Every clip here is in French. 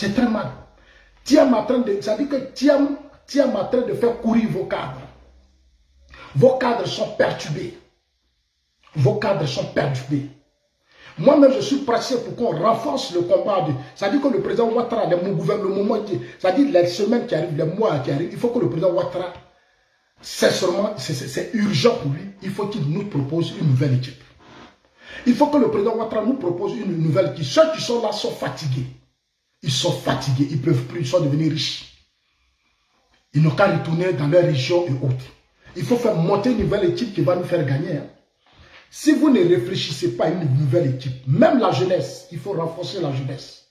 C'est très mal. Thiam en train de, ça dit que Thiam en train de faire courir vos cadres. Vos cadres sont perturbés. Vos cadres sont perturbés. Moi-même, je suis pressé pour qu'on renforce le combat. Ça dit que le président Ouattara, le gouvernement, ça dit les semaines qui arrivent, les mois qui arrivent, il faut que le président Ouattara, c'est urgent pour lui, il faut qu'il nous propose une nouvelle équipe. Il faut que le président Ouattara nous propose une nouvelle équipe. Ceux qui sont là sont fatigués. Ils sont fatigués, ils ne peuvent plus, ils sont devenus riches. Ils n'ont qu'à retourner dans leur région et autres. Il faut faire monter une nouvelle équipe qui va nous faire gagner. Hein. Si vous ne réfléchissez pas à une nouvelle équipe, même la jeunesse, il faut renforcer la jeunesse.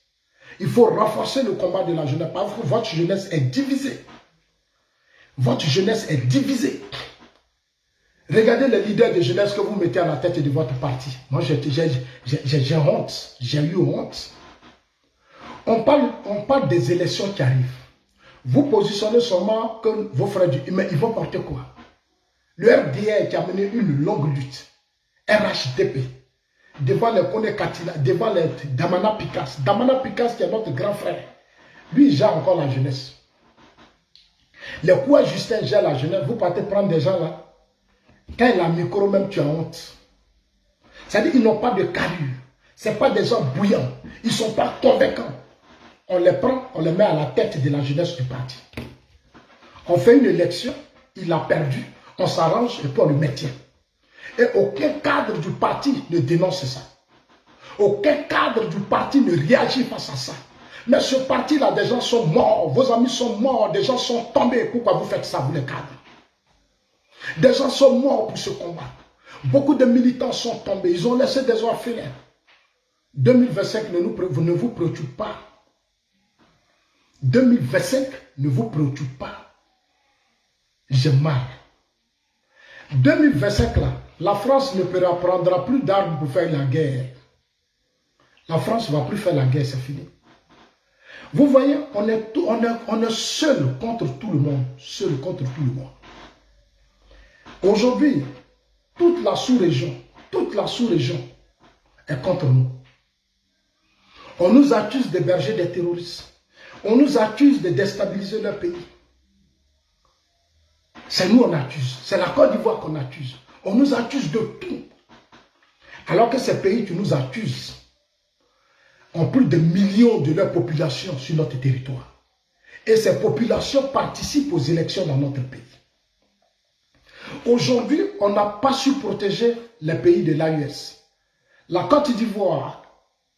Il faut renforcer le combat de la jeunesse. Parce que votre jeunesse est divisée. Votre jeunesse est divisée. Regardez les leaders de jeunesse que vous mettez à la tête de votre parti. Moi, j'ai honte. J'ai eu honte. On parle des élections qui arrivent. Vous positionnez seulement que vos frères du... Mais ils vont porter quoi? Le RDR qui a mené une longue lutte. RHDP. Devant les Kone Katila, devant les Damana Pikas. Damana Pikas qui est notre grand frère. Lui, il gère encore la jeunesse. Les coups Justin gère la jeunesse. Vous partez prendre des gens là. Quand il a un micro, même tu as honte. C'est-à-dire qu'ils n'ont pas de carrure. Ce n'est pas des gens bouillants. Ils ne sont pas convaincants. On les prend, on les met à la tête de la jeunesse du parti. On fait une élection, il a perdu, on s'arrange et puis on le maintient. Et aucun cadre du parti ne dénonce ça. Aucun cadre du parti ne réagit face à ça. Mais ce parti-là, des gens sont morts, vos amis sont morts, des gens sont tombés. Pourquoi vous faites ça, vous les cadres? Des gens sont morts pour ce combat. Beaucoup de militants sont tombés, ils ont laissé des orphelins. 2025 ne vous préoccupe pas. 2025 ne vous préoccupe pas. J'ai marre. 2025 là, la France ne prendra plus d'armes pour faire la guerre. La France ne va plus faire la guerre, c'est fini. Vous voyez, on est seul contre tout le monde. Seul contre tout le monde. Aujourd'hui, toute la sous-région est contre nous. On nous accuse d'héberger des terroristes. On nous accuse de déstabiliser leur pays. C'est nous on accuse. C'est la Côte d'Ivoire qu'on accuse. On nous accuse de tout. Alors que ces pays qui nous accusent ont plus de millions de leur population sur notre territoire. Et ces populations participent aux élections dans notre pays. Aujourd'hui, on n'a pas su protéger les pays de l'AES. La Côte d'Ivoire,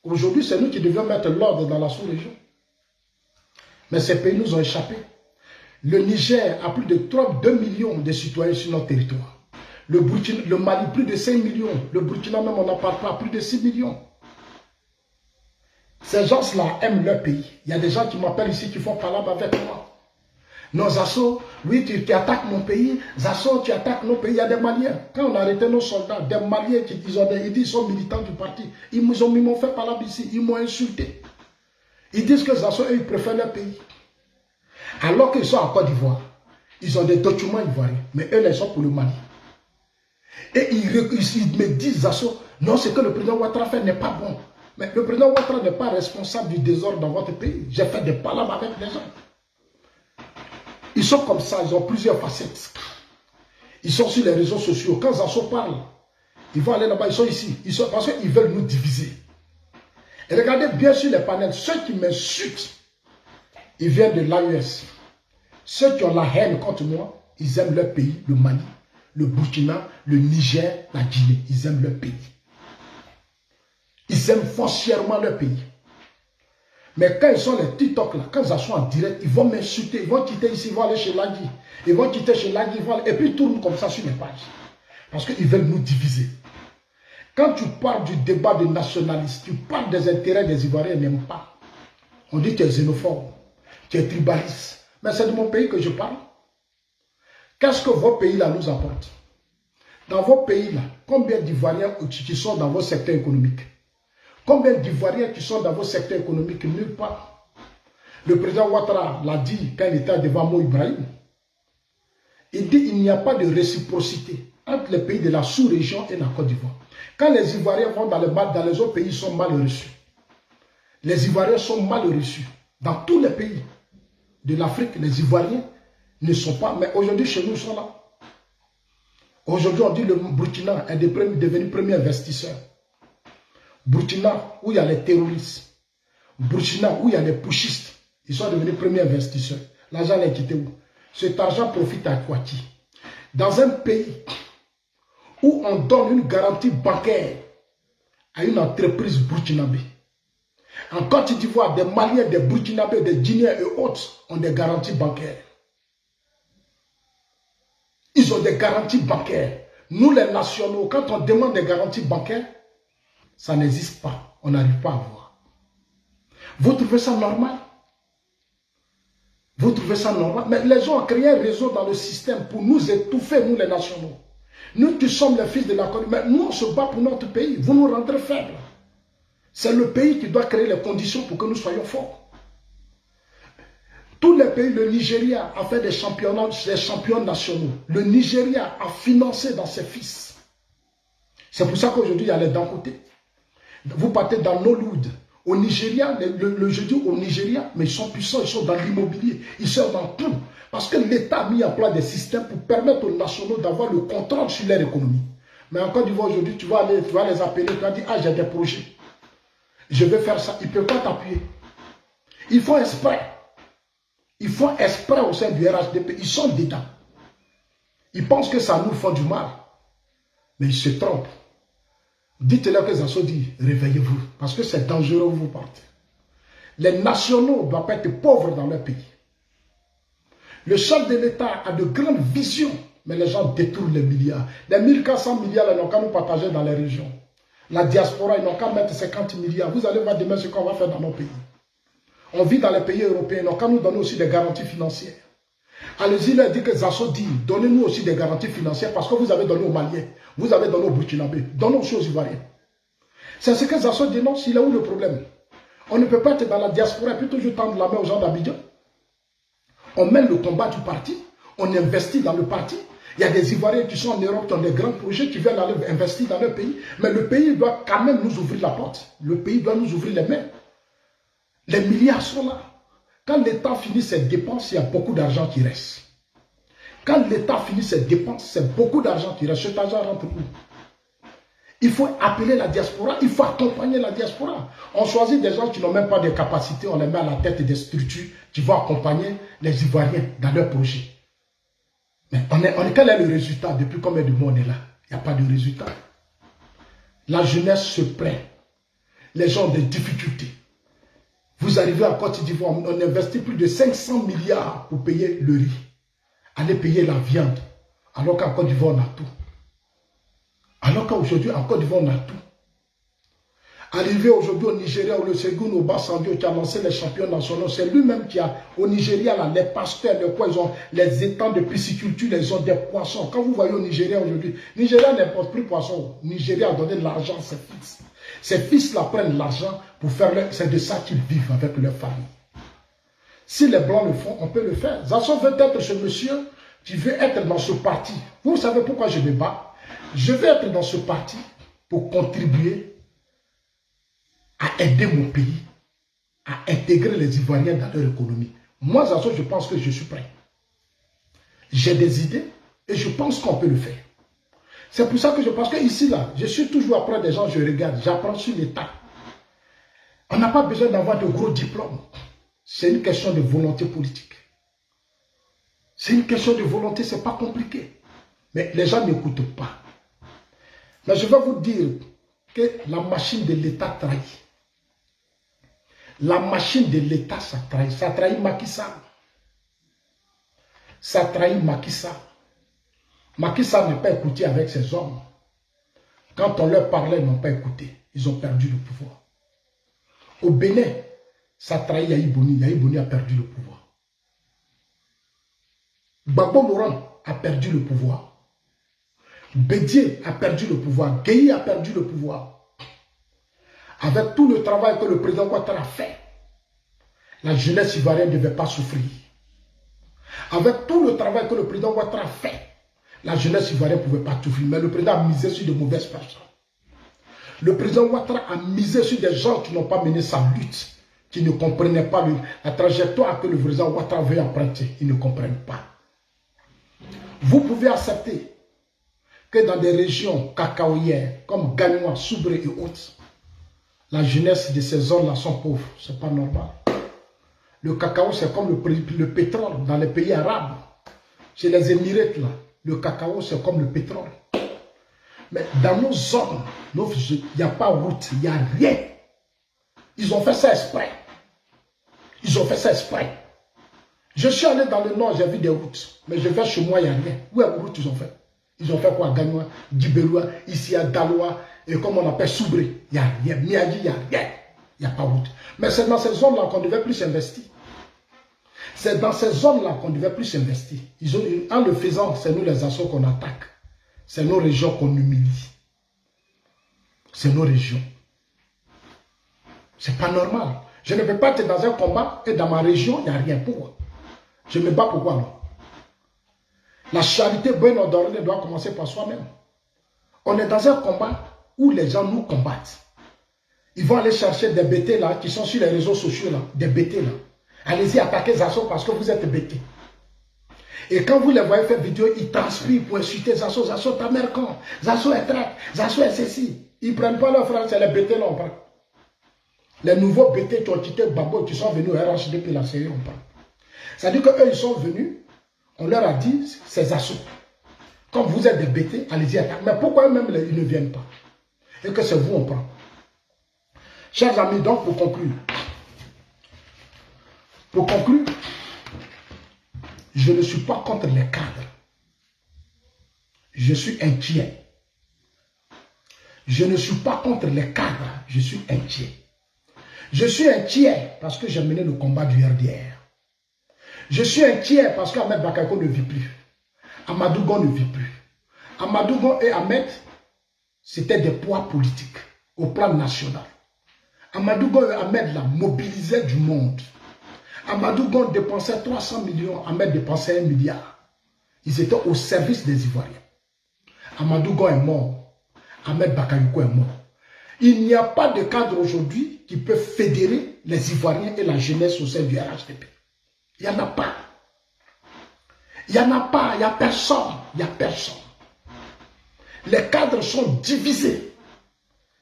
aujourd'hui, c'est nous qui devions mettre l'ordre dans la sous-région. Mais ces pays nous ont échappé. Le Niger a plus de 2 millions de citoyens sur notre territoire. Le Mali, plus de 5 millions. Le Burkina même, on n'en parle pas, plus de 6 millions. Ces gens-là aiment leur pays. Il y a des gens qui m'appellent ici, qui font palabre avec moi. Non, Zasso, oui, tu attaques mon pays. Zasso, tu attaques nos pays. Il y a des Maliens. Quand on a arrêté nos soldats, des Maliens qui disent ils sont militants du parti. Ils m'ont fait palabre ici. Ils m'ont insulté. Ils disent que Zasso, eux, ils préfèrent leur pays. Alors qu'ils sont en Côte d'Ivoire. Ils ont des documents ivoiriens. Mais eux, ils sont pour le Mali. Et ils me disent, Zasso, non, ce que le président Ouattara fait n'est pas bon. Mais le président Ouattara n'est pas responsable du désordre dans votre pays. J'ai fait des palabres avec des gens. Ils sont comme ça, ils ont plusieurs facettes. Ils sont sur les réseaux sociaux. Quand Zasso parle, ils vont aller là-bas, ils sont ici. Parce qu'ils veulent nous diviser. Et regardez bien sur les panels, ceux qui m'insultent, ils viennent de l'AES. Ceux qui ont la haine contre moi, ils aiment leur pays, le Mali, le Burkina, le Niger, la Guinée. Ils aiment leur pays. Ils aiment foncièrement leur pays. Mais quand ils sont les TikTok là, quand ils sont en direct, ils vont m'insulter, ils vont quitter ici, ils vont aller chez Lagui. Ils vont quitter chez Lagui, et puis ils tournent comme ça sur les pages. Parce qu'ils veulent nous diviser. Quand tu parles du débat des nationalistes, tu parles des intérêts des Ivoiriens, ils n'aiment pas. On dit que tu es xénophobe, tu es tribaliste. Mais c'est de mon pays que je parle. Qu'est-ce que vos pays là nous apportent? Dans vos pays là, combien d'Ivoiriens qui sont dans vos secteurs économiques? Combien d'Ivoiriens qui sont dans vos secteurs économiques? Nulle part. Le président Ouattara l'a dit quand il était devant Mo Ibrahim. Il dit qu'il n'y a pas de réciprocité entre les pays de la sous-région et la Côte d'Ivoire. Quand les Ivoiriens vont dans les autres pays, ils sont mal reçus. Les Ivoiriens sont mal reçus. Dans tous les pays de l'Afrique, les Ivoiriens ne sont pas, mais aujourd'hui chez nous, ils sont là. Aujourd'hui, on dit que le Burkina est devenu premier investisseur. Burkina, où il y a les terroristes. Burkina, où il y a les pushistes. Ils sont devenus premiers investisseurs. L'argent est quitté où? Cet argent profite à quoi qui? Dans un pays où on donne une garantie bancaire à une entreprise burkinabé. En Côte d'Ivoire, des Maliens, des Burkinabés, des Guinéens et autres ont des garanties bancaires. Ils ont des garanties bancaires. Nous, les nationaux, quand on demande des garanties bancaires, ça n'existe pas. On n'arrive pas à voir. Vous trouvez ça normal? Vous trouvez ça normal? Mais les gens ont créé un réseau dans le système pour nous étouffer, nous les nationaux. Nous qui sommes les fils de la Côte, mais nous on se bat pour notre pays. Vous nous rendrez faibles. C'est le pays qui doit créer les conditions pour que nous soyons forts. Tous les pays, le Nigeria a fait des championnats, des champions nationaux. Le Nigeria a financé dans ses fils. C'est pour ça qu'aujourd'hui il y a les Dangote. Vous partez dans Nollywood. Au Nigeria, le jeudi au Nigeria, mais ils sont puissants, ils sont dans l'immobilier, ils sont dans tout. Parce que l'État a mis en place des systèmes pour permettre aux nationaux d'avoir le contrôle sur leur économie. Mais en Côte d'Ivoire aujourd'hui, tu vas les appeler, tu vas dire, ah j'ai des projets. Je vais faire ça. Ils ne peuvent pas t'appuyer. Ils font exprès. Ils font exprès au sein du RHDP. Ils sont dedans. Ils pensent que ça nous fait du mal. Mais ils se trompent. Dites-leur que Zasso dit, réveillez-vous. Parce que c'est dangereux où vous partez. Les nationaux ne doivent pas être pauvres dans leur pays. Le chef de l'État a de grandes visions, mais les gens détournent les milliards. Les 1400 milliards, ils n'ont qu'à nous partager dans les régions. La diaspora, ils n'ont qu'à mettre 50 milliards. Vous allez voir demain ce qu'on va faire dans nos pays. On vit dans les pays européens, ils n'ont qu'à nous donner aussi des garanties financières. Allez-y, leur dit que Zasso dit, donnez-nous aussi des garanties financières parce que vous avez donné aux Maliens, vous avez donné aux Burkinabés, donnez aussi aux Ivoiriens. C'est ce que Zasso dénonce, il a où le problème? On ne peut pas être dans la diaspora et puis toujours tendre la main aux gens d'Abidjan. On mène le combat du parti, on investit dans le parti. Il y a des Ivoiriens qui sont en Europe, qui ont des grands projets, qui viennent aller investir dans leur pays. Mais le pays doit quand même nous ouvrir la porte. Le pays doit nous ouvrir les mains. Les milliards sont là. Quand l'État finit ses dépenses, il y a beaucoup d'argent qui reste. Quand l'État finit ses dépenses, c'est beaucoup d'argent qui reste. Cet argent rentre où? Il faut appeler la diaspora, il faut accompagner la diaspora. On choisit des gens qui n'ont même pas de capacités, on les met à la tête des structures qui vont accompagner les Ivoiriens dans leurs projets. Mais quel est le résultat? Depuis combien de mois on est là? Il n'y a pas de résultat. La jeunesse se plaint. Les gens ont des difficultés. Vous arrivez en Côte d'Ivoire, on investit plus de 500 milliards pour payer le riz. Allez payer la viande. Alors qu'en Côte d'Ivoire, on a tout. Alors qu'aujourd'hui, en Côte d'Ivoire, on a tout. Arrivé aujourd'hui au Nigeria, où le Ségoun Obasanjo qui a lancé les champions nationaux, c'est lui-même qui a, au Nigeria, là, les pasteurs, ils ont les étangs de pisciculture, ils ont des poissons. Quand vous voyez au Nigeria aujourd'hui, Nigeria n'importe plus poisson. Nigeria a donné de l'argent à ses fils. Ces fils-là prennent l'argent pour faire, c'est de ça qu'ils vivent avec leur famille. Si les Blancs le font, on peut le faire. Zasso veut être ce monsieur qui veut être dans ce parti. Vous savez pourquoi je me bats? Je veux être dans ce parti pour contribuer à aider mon pays, à intégrer les Ivoiriens dans leur économie. Moi, Zasso, je pense que je suis prêt. J'ai des idées et je pense qu'on peut le faire. C'est pour ça que je pense que ici, là, je suis toujours après des gens, je regarde, j'apprends sur l'État. On n'a pas besoin d'avoir de gros diplômes. C'est une question de volonté politique. C'est une question de volonté, ce n'est pas compliqué. Mais les gens n'écoutent pas. Mais je vais vous dire que la machine de l'État trahit. La machine de l'État, ça trahit. Ça trahit Macky Sall. Ça trahit Macky Sall. Macky Sall n'a pas écouté avec ses hommes. Quand on leur parlait, ils n'ont pas écouté. Ils ont perdu le pouvoir. Au Bénin, ça trahit Yahi Boni. Yahi Boni a perdu le pouvoir. Gbagbo Laurent a perdu le pouvoir. Bédié a perdu le pouvoir. Gueye a perdu le pouvoir. Avec tout le travail que le président Ouattara a fait, la jeunesse ivoirienne ne devait pas souffrir. Avec tout le travail que le président Ouattara a fait, la jeunesse ivoirienne ne pouvait pas souffrir. Mais le président a misé sur de mauvaises personnes. Le président Ouattara a misé sur des gens qui n'ont pas mené sa lutte, qui ne comprenaient pas la trajectoire que le président Ouattara veut emprunter. Ils ne comprennent pas. Vous pouvez accepter que dans des régions cacaoyères comme Gagnois, Soubré et autres, la jeunesse de ces zones-là sont pauvres. Ce n'est pas normal. Le cacao, c'est comme le pétrole dans les pays arabes. Chez les Émirats, là, le cacao, c'est comme le pétrole. Mais dans nos zones, il n'y a pas de route, il n'y a rien. Ils ont fait ça exprès. Ils ont fait ça exprès. Je suis allé dans le nord, j'ai vu des routes. Mais je vais chez moi, il n'y a rien. Où est la route ils ont fait? Ils ont fait quoi? Gagnois, Djiberoua, ici à Daloa, et comme on appelle Soubré. Il n'y a rien. Miadi, il n'y a rien. Il n'y a pas de route. Mais c'est dans ces zones-là qu'on devait plus investir. C'est dans ces zones-là qu'on devait plus investir. En le faisant, c'est nous les assauts qu'on attaque. C'est nos régions qu'on humilie. C'est nos régions. C'est pas normal. Je ne peux pas être dans un combat et dans ma région, il n'y a rien. Pourquoi? Je me bats pourquoi non? La charité bonne ordonnée doit commencer par soi-même. On est dans un combat où les gens nous combattent. Ils vont aller chercher des bêtés là, qui sont sur les réseaux sociaux là, des bêtés là. Allez-y attaquer Zasso parce que vous êtes bêtés. Et quand vous les voyez faire vidéo, ils transpirent pour insulter Zasso. Zasso, ta mère quand? Zasso est traite. Zasso est ceci. Ils ne prennent pas leur frère, c'est les bêtés là, on prend. Les nouveaux bêtés qui ont quitté Babo, qui sont venus au RH depuis la série, on prend. C'est-à-dire qu'eux, ils sont venus, on leur a dit, c'est Zasso. Quand vous êtes des bêtés, allez-y attaquer. Mais pourquoi eux-mêmes, ils ne viennent pas? Et que c'est vous, on prend. Chers amis, donc pour conclure, je ne suis pas contre les cadres. Je suis inquiet. Je ne suis pas contre les cadres. Je suis inquiet. Je suis inquiet parce que j'ai mené le combat du RDR. Je suis inquiet parce qu'Ahmed Bakayoko ne vit plus. Amadou Gon ne vit plus. Amadou Gon et Ahmed, c'était des poids politiques au plan national. Amadou Gon et Ahmed là, mobilisaient du monde. Amadou Gon dépensait 300 millions, Ahmed dépensait 1 milliard. Ils étaient au service des Ivoiriens. Amadou Gon est mort. Ahmed Bakayoko est mort. Il n'y a pas de cadre aujourd'hui qui peut fédérer les Ivoiriens et la jeunesse au sein du RHDP. Il n'y en a pas. Il n'y en a pas. Il n'y a personne. Il n'y a personne. Les cadres sont divisés.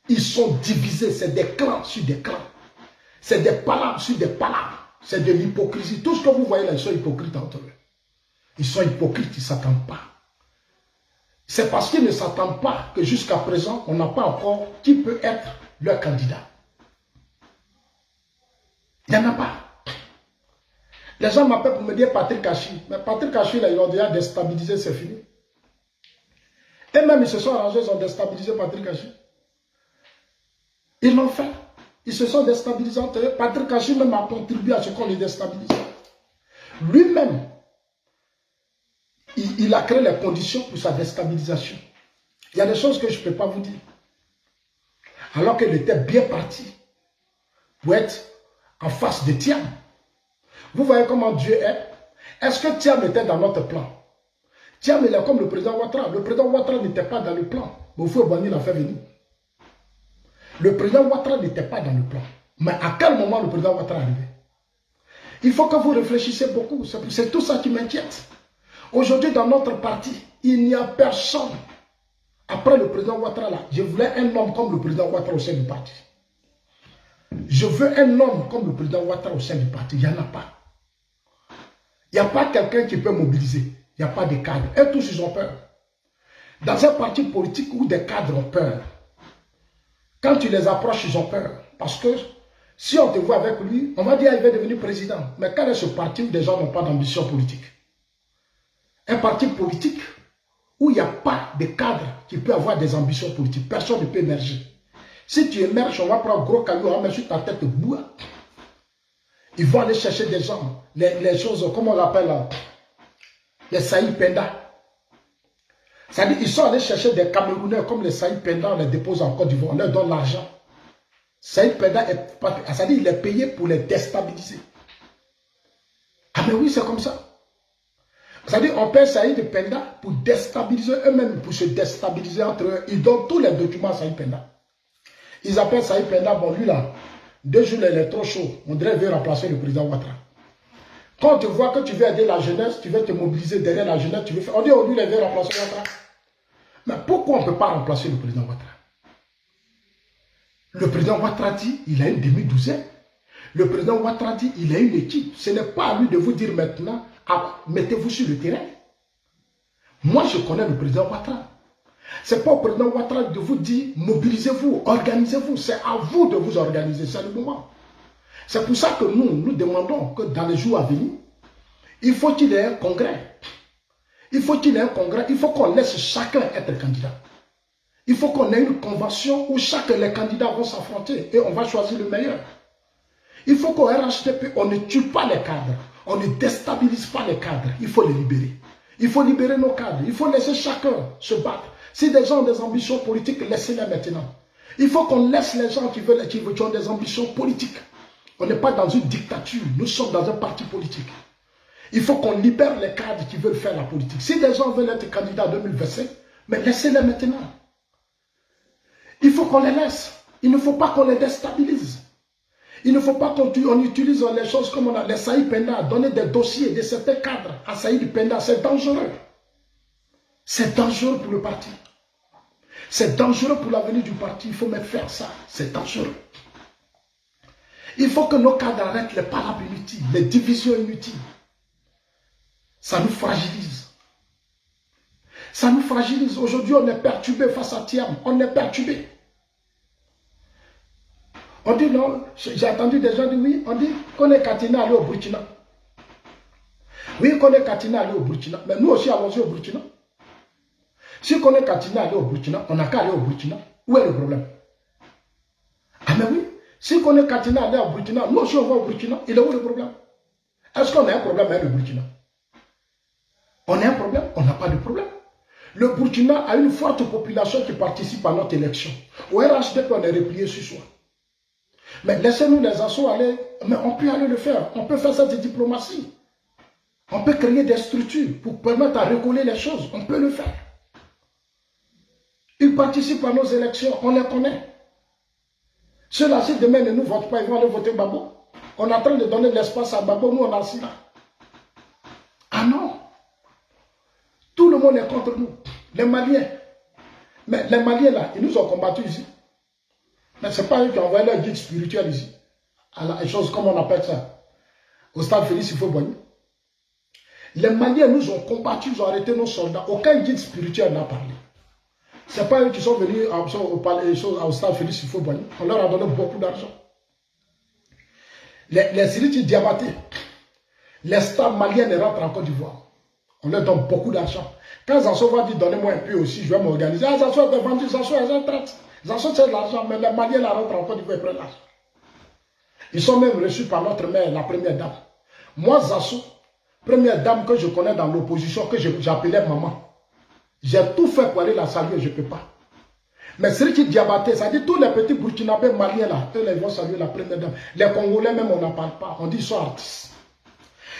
Ils sont divisés. C'est des clans sur des clans. C'est des palabres sur des palabres. C'est de l'hypocrisie. Tout ce que vous voyez là, ils sont hypocrites entre eux. Ils sont hypocrites, ils ne s'attendent pas. C'est parce qu'ils ne s'attendent pas que jusqu'à présent, on n'a pas encore qui peut être leur candidat. Il n'y en a pas. Les gens m'appellent pour me dire Patrick Kachi. Mais Patrick Kachi, là, ils l'ont déjà déstabilisé, c'est fini. Et même, ils se sont arrangés, ils ont déstabilisé Patrick Kachi. Ils l'ont fait. Ils se sont déstabilisés entre eux. Patrick Kachi même a contribué à ce qu'on les déstabilise. Lui-même, il a créé les conditions pour sa déstabilisation. Il y a des choses que je ne peux pas vous dire. Alors qu'il était bien parti pour être en face de Thiam. Vous voyez comment Dieu est. Est-ce que Thiam était dans notre plan? Thiam, il est comme le président Ouattara. Le président Ouattara n'était pas dans le plan. Mais Oufou Boigny l'a fait venir. Le président Ouattara n'était pas dans le plan. Mais à quel moment le président Ouattara est arrivé? Il faut que vous réfléchissiez beaucoup. C'est tout ça qui m'inquiète. Aujourd'hui, dans notre parti, il n'y a personne. Après le président Ouattara, là, je voulais un homme comme le président Ouattara au sein du parti. Je veux un homme comme le président Ouattara au sein du parti. Il n'y en a pas. Il n'y a pas quelqu'un qui peut mobiliser. Il n'y a pas de cadres. Et tous, ils ont peur. Dans un parti politique où des cadres ont peur, quand tu les approches, ils ont peur. Parce que si on te voit avec lui, on va dire qu'il va devenir président. Mais quel est ce parti où des gens n'ont pas d'ambition politique? Un parti politique où il n'y a pas de cadre qui peut avoir des ambitions politiques. Personne ne peut émerger. Si tu émerges, on va prendre un gros caillou, on va mettre sur ta tête de bois. Ils vont aller chercher des gens, les choses, comment on l'appelle là, les Saïd Penda. C'est-à-dire ils sont allés chercher des Camerounais comme les Saïd Penda, on les dépose en Côte d'Ivoire, on leur donne l'argent. Saïd Penda, c'est-à-dire il est payé pour les déstabiliser. Ah mais oui, c'est comme ça. C'est-à-dire on paye Saïd Penda pour déstabiliser eux-mêmes, pour se déstabiliser entre eux. Ils donnent tous les documents à Saïd Penda. Ils appellent Saïd Penda, bon lui là, 2 jours, il est trop chaud. On dirait qu'il veut remplacer le président Ouattara. Quand tu vois que tu veux aider la jeunesse, tu veux te mobiliser derrière la jeunesse, tu veux faire... On dit aujourd'hui, il veut remplacer Ouattara. Mais pourquoi on ne peut pas remplacer le président Ouattara? Le président Ouattara dit, il a une demi-douzaine. Le président Ouattara dit, il a une équipe. Ce n'est pas à lui de vous dire maintenant, mettez-vous sur le terrain. Moi, je connais le président Ouattara. Ce n'est pas au président Ouattara de vous dire, mobilisez-vous, organisez-vous. C'est à vous de vous organiser, c'est le moment. C'est pour ça que nous demandons que dans les jours à venir, il faut qu'il y ait un congrès. Il faut qu'il y ait un congrès. Il faut qu'on laisse chacun être candidat. Il faut qu'on ait une convention où chacun les candidats vont s'affronter et on va choisir le meilleur. Il faut qu'au RHDP, on ne tue pas les cadres. On ne déstabilise pas les cadres. Il faut les libérer. Il faut libérer nos cadres. Il faut laisser chacun se battre. Si des gens ont des ambitions politiques, laissez-les maintenant. Il faut qu'on laisse les gens qui ont des ambitions politiques. On n'est pas dans une dictature. Nous sommes dans un parti politique. Il faut qu'on libère les cadres qui veulent faire la politique. Si des gens veulent être candidats en 2025, mais laissez-les maintenant. Il faut qu'on les laisse. Il ne faut pas qu'on les déstabilise. Il ne faut pas qu'on utilise les choses comme on a les Saïd Penda, donner des dossiers de certains cadres à Saïd Penda. C'est dangereux. C'est dangereux pour le parti. C'est dangereux pour l'avenir du parti. Il faut même faire ça. C'est dangereux. Il faut que nos cadres arrêtent les palabres inutiles, les divisions inutiles. Ça nous fragilise. Ça nous fragilise. Aujourd'hui, on est perturbé face à Thiam. On est perturbé. On dit non, j'ai entendu des gens dire oui, on dit qu'on est Katina allé au Burkina. Oui, qu'on est Katina allé au Burkina. Mais nous aussi allons au Burkina. Si qu'on est Katina allé au Burkina, on n'a qu'à aller au Burkina. Où est le problème? Ah mais oui, si qu'on est Katina allé au Burkina, nous aussi on va au Burkina. Il est où le problème? Est-ce qu'on a un problème avec le Burkina? On a un problème? On n'a pas de problème. Le Burkina a une forte population qui participe à notre élection. Au RHDP, on est replié sur soi. Mais laissez-nous les assauts aller, mais on peut aller le faire. On peut faire ça de diplomatie. On peut créer des structures pour permettre à recoller les choses. On peut le faire. Ils participent à nos élections, on les connaît. Ceux-là, si demain ne nous votent pas, ils vont aller voter Babo. On est en train de donner de l'espace à Babo, nous on a assis là. Ah non. Tout le monde est contre nous. Les Maliens. Mais les Maliens là, ils nous ont combattus ici. Mais ce n'est pas eux qui ont envoyé leur guide spirituel ici. À la chose comme on appelle ça. Au stade Félix Houphouët-Boigny. Les Maliens nous ont combattus, ils ont arrêté nos soldats. Aucun guide spirituel n'a parlé. Ce n'est pas eux qui sont venus au stade Félix Houphouët-Boigny. On leur a donné beaucoup d'argent. Les Siriti Diabaté, les stars maliennes rentrent en Côte d'Ivoire. On leur donne beaucoup d'argent. Quand Zanso va dire donnez-moi un peu aussi, je vais m'organiser. Ah, Zanso est vendu, Zanso est en traite. Zanso c'est de l'argent, mais les Maliens la rentrent en Côte d'Ivoire et prennent l'argent. Ils sont même reçus par notre mère, la première dame. Moi, Zanso, première dame que je connais dans l'opposition, que j'appelais maman. J'ai tout fait pour aller la saluer, je ne peux pas. Mais celui qui Diabaté, ça dit tous les petits Burkinabés maliens là, eux ils vont saluer la première dame. Les Congolais même, on n'en parle pas. On dit ils sont artistes.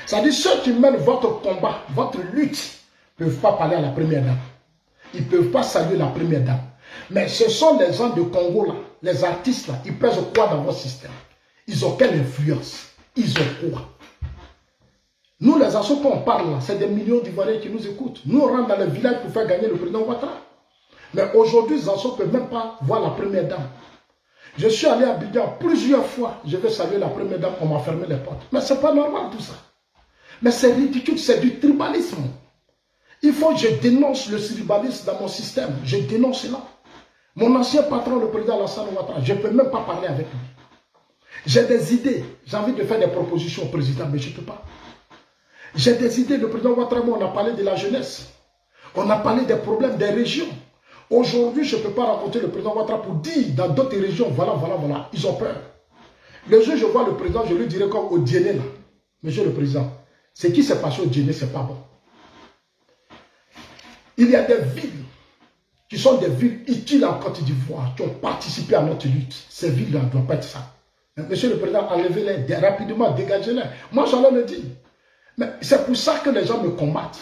Ça dit ceux qui mènent votre combat, votre lutte, ne peuvent pas parler à la première dame. Ils ne peuvent pas saluer la première dame. Mais ce sont les gens de Congo là, les artistes là, ils pèsent quoi dans votre système? Ils ont quelle influence? Ils ont quoi? Nous les assauts qu'on parle là, c'est des millions d'Ivoiriens qui nous écoutent. Nous on rentre dans les villages pour faire gagner le président Ouattara. Mais aujourd'hui, les assauts ne peuvent même pas voir la première dame. Je suis allé à Abidjan plusieurs fois, je vais saluer la première dame, on m'a fermé les portes. Mais ce n'est pas normal tout ça. Mais c'est ridicule, c'est du tribalisme. Il faut que je dénonce le tribalisme dans mon système. Je dénonce cela. Mon ancien patron, le président Alassane Ouattara, je ne peux même pas parler avec lui. J'ai des idées. J'ai envie de faire des propositions au président, mais je ne peux pas. J'ai des idées. Le président Ouattara, on a parlé de la jeunesse. On a parlé des problèmes des régions. Aujourd'hui, je ne peux pas raconter le président Ouattara pour dire dans d'autres régions, voilà. Ils ont peur. Le jour où je vois le président, je lui dirai comme au Diené, là. Monsieur le président, ce qui s'est passé au Diené, ce n'est pas bon. Il y a des villes qui sont des villes utiles en Côte d'Ivoire, qui ont participé à notre lutte. Ces villes-là ne doivent pas être ça. Mais monsieur le président, enlevez-les rapidement, dégagez-les. Moi, j'allais le dire. Mais c'est pour ça que les gens me combattent.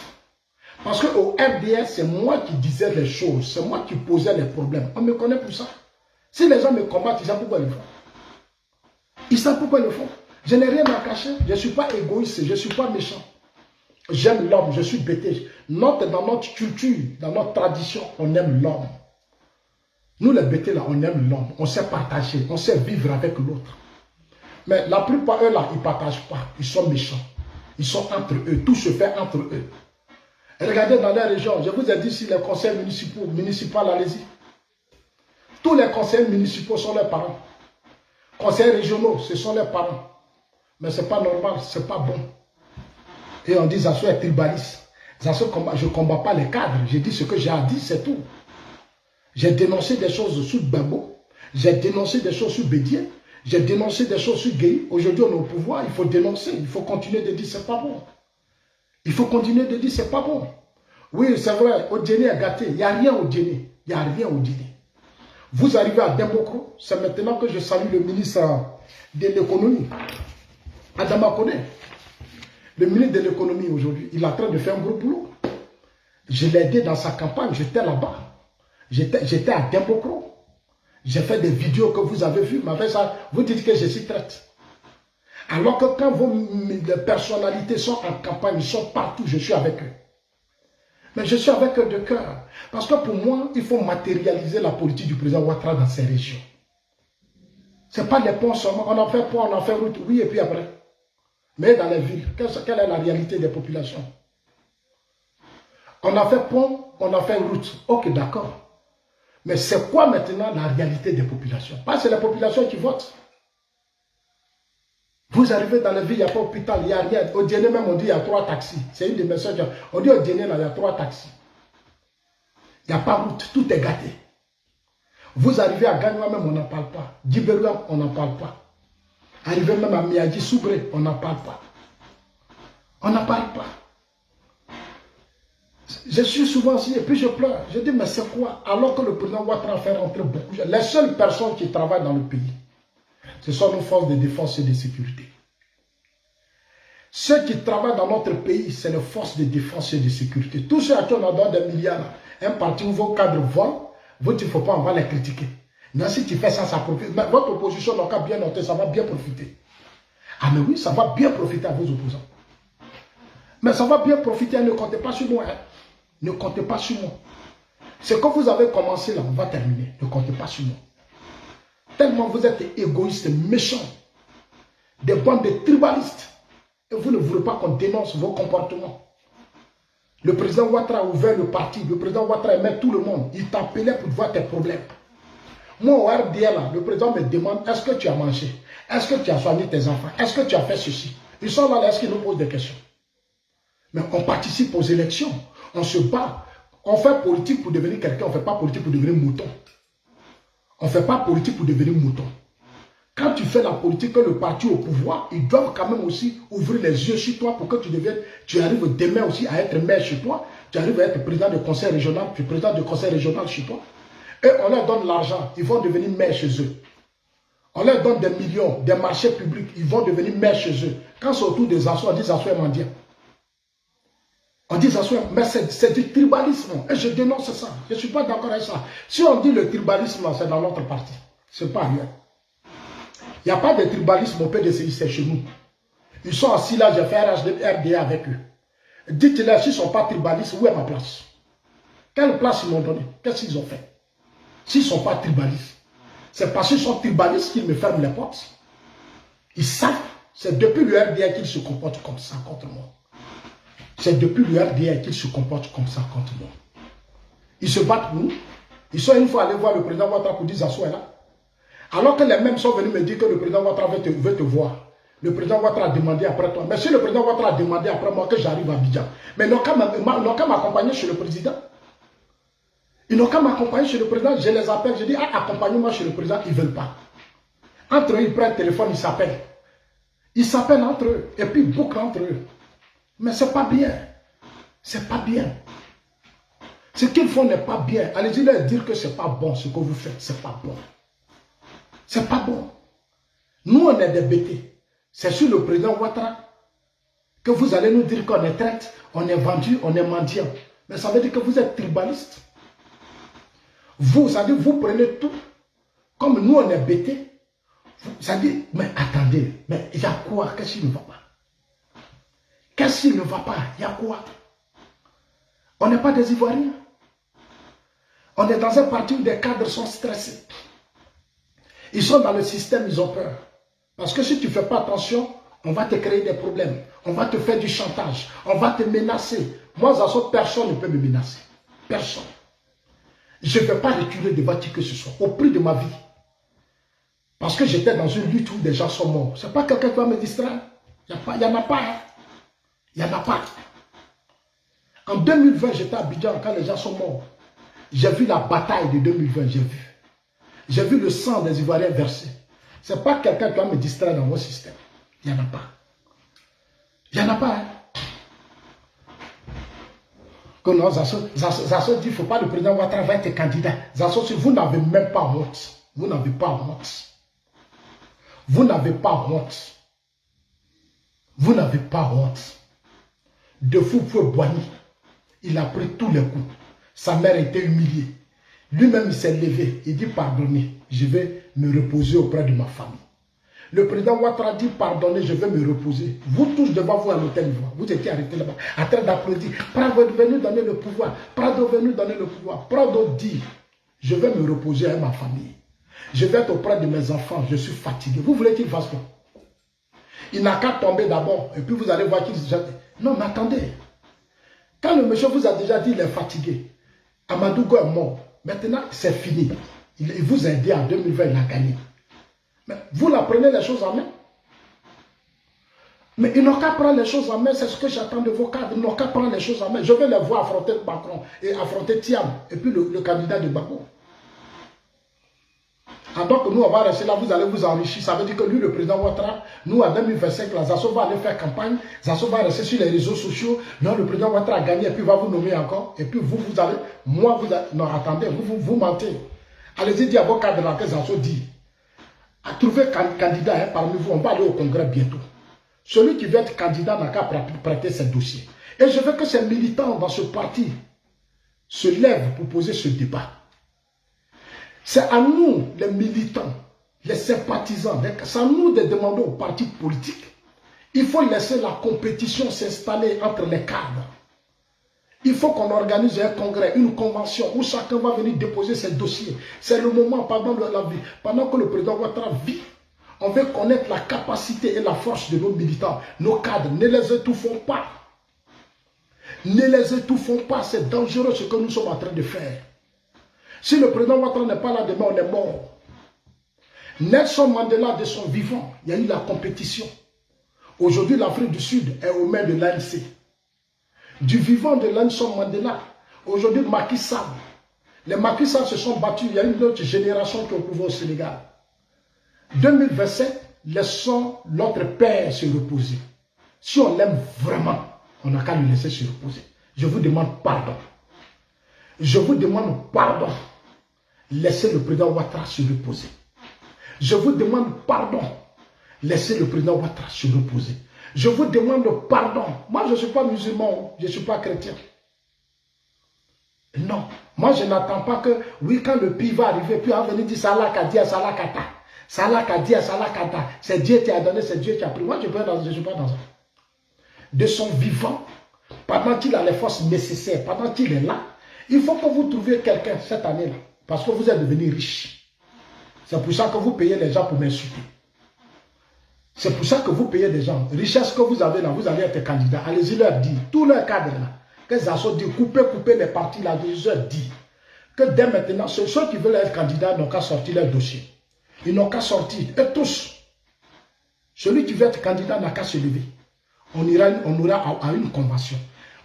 Parce qu'au RDS, c'est moi qui disais les choses, c'est moi qui posais les problèmes. On me connaît pour ça. Si les gens me combattent, ils savent pourquoi ils le font. Ils savent pourquoi ils le font. Je n'ai rien à cacher. Je ne suis pas égoïste. Je ne suis pas méchant. J'aime l'homme. Je suis bêté. Dans notre culture, dans notre tradition, on aime l'homme. Nous, les bêtés, là, on aime l'homme. On sait partager. On sait vivre avec l'autre. Mais la plupart, eux, là, ils ne partagent pas. Ils sont méchants. Ils sont entre eux. Tout se fait entre eux. Et regardez dans les régions. Je vous ai dit, si les conseils municipaux, allez-y. Tous les conseils municipaux sont leurs parents. Conseils régionaux, ce sont leurs parents. Mais ce n'est pas normal, ce n'est pas bon. Et on dit, Zasso est tribaliste. Zasso, je ne combats pas les cadres. J'ai dit ce que j'ai à dire, c'est tout. J'ai dénoncé des choses sur Babo. J'ai dénoncé des choses sur Bédier. J'ai dénoncé des choses sur Gueye. Aujourd'hui, on est au pouvoir, il faut dénoncer. Il faut continuer de dire, c'est pas bon. Il faut continuer de dire, c'est pas bon. Oui, c'est vrai, Odiene est gâté. Il n'y a rien au Odiene. Il n'y a rien au Odiene. Vous arrivez à Dembokro, c'est maintenant que je salue le ministre de l'économie, Adama Kone. Le ministre de l'économie aujourd'hui, il est en train de faire un gros boulot. Je l'ai aidé dans sa campagne, j'étais là-bas. J'étais à Dembokro. J'ai fait des vidéos que vous avez vues, mais avec ça, vous dites que je suis traite. Alors que quand les personnalités sont en campagne, ils sont partout, je suis avec eux. Mais je suis avec eux de cœur. Parce que pour moi, il faut matérialiser la politique du président Ouattara dans ces régions. Ce n'est pas les ponts seulement. On en fait pont, on en fait route, oui, et puis après. Mais dans les villes, quelle est la réalité des populations? On a fait pont, on a fait route. Ok, d'accord. Mais c'est quoi maintenant la réalité des populations? Parce que c'est les populations qui votent. Vous arrivez dans la ville, il n'y a pas d'hôpital, il n'y a rien. Au Djéné même, on dit il y a 3 taxis. C'est une des messages. On dit au Djéné, là, il y a 3 taxis. Il n'y a pas route, tout est gâté. Vous arrivez à Gagnoua même, on n'en parle pas. Djiberouam, on n'en parle pas. Arrivez même à Miadji Soubré, on n'en parle pas. On n'en parle pas. Je suis souvent ici et puis je pleure. Je dis, mais c'est quoi? Alors que le président Ouattara fait rentrer beaucoup de gens. Les seules personnes qui travaillent dans le pays, ce sont nos forces de défense et de sécurité. Ceux qui travaillent dans notre pays, c'est les forces de défense et de sécurité. Tous ceux à qui on a donné des milliards, un parti où vos cadres volent, vous, il ne faut pas, on va les critiquer. Mais si tu fais ça, ça profite. Mais votre opposition n'a qu'à bien noter, ça va bien profiter. Ah mais oui, ça va bien profiter à vos opposants. Mais ça va bien profiter, ne comptez pas sur moi. Hein. Ne comptez pas sur moi. Ce que vous avez commencé là, on va terminer. Ne comptez pas sur moi. Tellement vous êtes égoïstes, méchants, des bandes de tribalistes. Et vous ne voulez pas qu'on dénonce vos comportements. Le président Ouattara a ouvert le parti. Le président Ouattara aimait tout le monde. Il t'appelait pour voir tes problèmes. Moi, au RDA, là, le président me demande, est-ce que tu as mangé? Est-ce que tu as soigné tes enfants? Est-ce que tu as fait ceci? Ils sont là, est-ce qu'ils nous posent des questions? Mais on participe aux élections. On se bat. On fait politique pour devenir quelqu'un. On ne fait pas politique pour devenir mouton. On ne fait pas politique pour devenir mouton. Quand tu fais la politique, que le parti au pouvoir, ils doivent quand même aussi ouvrir les yeux sur toi pour que tu arrives demain aussi à être maire chez toi, tu arrives à être président de conseil régional, puis président de conseil régional chez toi. Et on leur donne l'argent, ils vont devenir maires chez eux. On leur donne des millions, des marchés publics, ils vont devenir maires chez eux. Quand c'est autour des assos, on dit assos et mendiants. On dit assos, mais c'est du tribalisme. Et je dénonce ça. Je ne suis pas d'accord avec ça. Si on dit le tribalisme, c'est dans notre parti. Ce n'est pas rien. Il n'y a pas de tribalisme au PDCI, c'est chez nous. Ils sont assis là, j'ai fait RDA avec eux. Dites-leur, s'ils ne sont pas tribalistes, où est ma place? Quelle place ils m'ont donné? Qu'est-ce qu'ils ont fait? S'ils ne sont pas tribalistes, c'est parce qu'ils sont tribalistes qu'ils me ferment les portes. Ils savent, c'est depuis le RDA qu'ils se comportent comme ça contre moi. C'est depuis le RDA qu'ils se comportent comme ça contre moi. Ils se battent pour nous. Ils sont une fois allés voir le président Ouattara pour dire Zasso est là. Alors que les mêmes sont venus me dire que le président Ouattara veut te voir. Le président Ouattara a demandé après toi. Mais si le président Ouattara a demandé après moi que j'arrive à Abidjan, mais ils n'ont qu'à m'accompagner chez le président. Ils n'ont qu'à m'accompagner chez le président. Je les appelle, je dis, accompagnez-moi chez le président. Ils ne veulent pas. Entre eux, ils prennent le téléphone, ils s'appellent. Ils s'appellent entre eux. Et puis ils bouclent entre eux. Mais ce n'est pas bien. C'est pas bien. Ce qu'ils font n'est pas bien. Allez-y leur dire que ce n'est pas bon ce que vous faites. Ce n'est pas bon. C'est pas bon. Nous, on est des bêtés. C'est sur le président Ouattara que vous allez nous dire qu'on est traite, on est vendu, on est mendiant. Mais ça veut dire que vous êtes tribaliste. Vous, ça veut dire que vous prenez tout. Comme nous, on est bêtés. Ça dit, mais attendez, mais il y a quoi? Qu'est-ce qui ne va pas? Qu'est-ce qui ne va pas? Il y a quoi? On n'est pas des Ivoiriens. On est dans un parti où des cadres sont stressés. Ils sont dans le système, ils ont peur. Parce que si tu ne fais pas attention, on va te créer des problèmes. On va te faire du chantage. On va te menacer. Moi, Zasso, personne ne peut me menacer. Personne. Je ne vais pas retirer devant qui que ce soit, au prix de ma vie. Parce que j'étais dans une lutte où des gens sont morts. Ce n'est pas quelqu'un qui va me distraire. Il n'y en a pas. Hein. Il n'y en a pas. En 2020, j'étais à Abidjan quand les gens sont morts. J'ai vu la bataille de 2020, j'ai vu. J'ai vu le sang des Ivoiriens versé. Ce n'est pas quelqu'un qui va me distraire dans mon système. Il n'y en a pas. Il n'y en a pas. Hein. Que non, Zasso dit, il ne faut pas le président Ouattara va être candidat. Zasso, vous n'avez même pas honte. Vous n'avez pas honte. Vous n'avez pas honte. Vous n'avez pas honte. De fou pour Boigny. Il a pris tous les coups. Sa mère était humiliée. Lui-même, il s'est levé. Il dit, pardonnez, je vais me reposer auprès de ma famille. Le président Ouattara dit, pardonnez, je vais me reposer. Vous tous devant vous à l'hôtel Ivoire. Vous étiez arrêtés là-bas, en train d'applaudir. Prado est venu donner le pouvoir. Prado est venu donner le pouvoir. Prado dit, je vais me reposer avec ma famille. Je vais être auprès de mes enfants. Je suis fatigué. Vous voulez qu'il fasse quoi? Il n'a qu'à tomber d'abord. Et puis vous allez voir qu'il... Non, mais attendez. Quand le monsieur vous a déjà dit qu'il est fatigué, Amadougo est mort. Maintenant, c'est fini. Il vous a aidé en 2020, il a gagné. Mais vous la prenez les choses en main. Mais ils n'ont qu'à prendre les choses en main. C'est ce que j'attends de vos cadres. Ils n'ont qu'à prendre les choses en main. Je vais les voir affronter Macron et affronter Thiam. Et puis le candidat de Bako. Alors que nous, on va rester là, vous allez vous enrichir. Ça veut dire que lui, le président Ouattara, nous, en 2025, là, Zasso va aller faire campagne. Zasso va rester sur les réseaux sociaux. Non, le président Ouattara a gagné et puis il va vous nommer encore. Et puis vous allez, moi, vous allez, non, attendez, vous mentez. Allez-y dire à vos cadres là que Zasso dit. À trouver candidat hein, parmi vous, on va aller au congrès bientôt. Celui qui veut être candidat n'a qu'à prêter ses dossiers. Et je veux que ces militants dans ce parti se lèvent pour poser ce débat. C'est à nous, les militants, les sympathisants, c'est à nous de demander aux partis politiques. Il faut laisser la compétition s'installer entre les cadres. Il faut qu'on organise un congrès, une convention où chacun va venir déposer ses dossiers. C'est le moment pendant que le président Ouattara vit. On veut connaître la capacité et la force de nos militants, nos cadres. Ne les étouffons pas. Ne les étouffons pas. C'est dangereux ce que nous sommes en train de faire. Si le président Ouattara n'est pas là demain, on est mort. Nelson Mandela, de son vivant, il y a eu la compétition. Aujourd'hui, l'Afrique du Sud est aux mains de l'ANC. Du vivant de Nelson Mandela, aujourd'hui, Macky Sall. Les Macky Sall se sont battus. Il y a une autre génération qui est au pouvoir au Sénégal. 2027, laissons notre père se reposer. Si on l'aime vraiment, on n'a qu'à lui laisser se reposer. Je vous demande pardon. Je vous demande pardon. Laissez le président Ouattara se reposer. Je vous demande pardon. Laissez le président Ouattara se reposer. Je vous demande pardon. Moi, je ne suis pas musulman, je ne suis pas chrétien. Non. Moi, je n'attends pas que, oui, quand le pays va arriver, puis on va venir dire Salah Kadia, Salah Kata. Salah Kadia, Salah Kata. C'est Dieu qui a donné, c'est Dieu qui a pris. Moi, je ne suis pas dans ça. De son vivant, pendant qu'il a les forces nécessaires, pendant qu'il est là, il faut que vous trouviez quelqu'un cette année-là. Parce que vous êtes devenu riche. C'est pour ça que vous payez les gens pour m'insulter. C'est pour ça que vous payez des gens. Richesse que vous avez là, vous allez être candidat. Allez-y leur dire, tous leurs cadres là, que Zasso dit, couper les partis là, je leur dis que dès maintenant, ceux qui veulent être candidats n'ont qu'à sortir leur dossier. Ils n'ont qu'à sortir. Et tous, celui qui veut être candidat n'a qu'à se lever. On aura à une convention.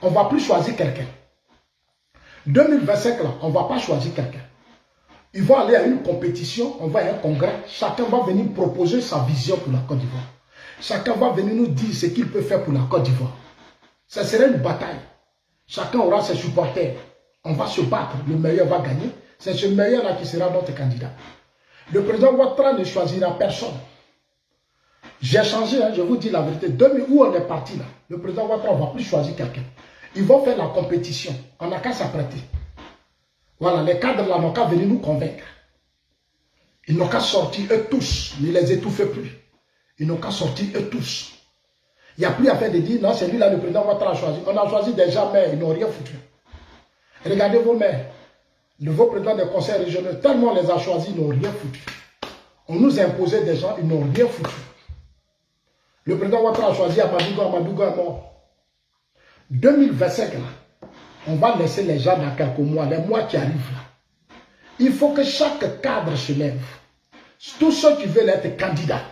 On ne va plus choisir quelqu'un. 2025 là, on ne va pas choisir quelqu'un. Ils vont aller à une compétition, on va à un congrès, chacun va venir proposer sa vision pour la Côte d'Ivoire. Chacun va venir nous dire ce qu'il peut faire pour la Côte d'Ivoire. Ça serait une bataille. Chacun aura ses supporters. On va se battre, le meilleur va gagner. C'est ce meilleur-là qui sera notre candidat. Le président Ouattara ne choisira personne. J'ai changé, hein, je vous dis la vérité. Depuis où on est parti là, le président Ouattara ne va plus choisir quelqu'un. Ils vont faire la compétition. On n'a qu'à s'apprêter. Voilà, les cadres là n'ont qu'à venir nous convaincre. Ils n'ont qu'à sortir eux tous. Ne les étouffez plus. Ils n'ont qu'à sortir eux tous. Il n'y a plus à faire de dire, non, c'est lui là le président Ouattara a choisi. On a choisi déjà maires, ils n'ont rien foutu. Regardez vos maires, vos présidents des conseils régionaux, tellement on les a choisis, ils n'ont rien foutu. On nous a imposé des gens, ils n'ont rien foutu. Le président Ouattara a choisi Amadougo est mort. 2025, là, on va laisser les gens dans quelques mois, les mois qui arrivent là. Il faut que chaque cadre se lève. Tous ceux qui veulent être candidats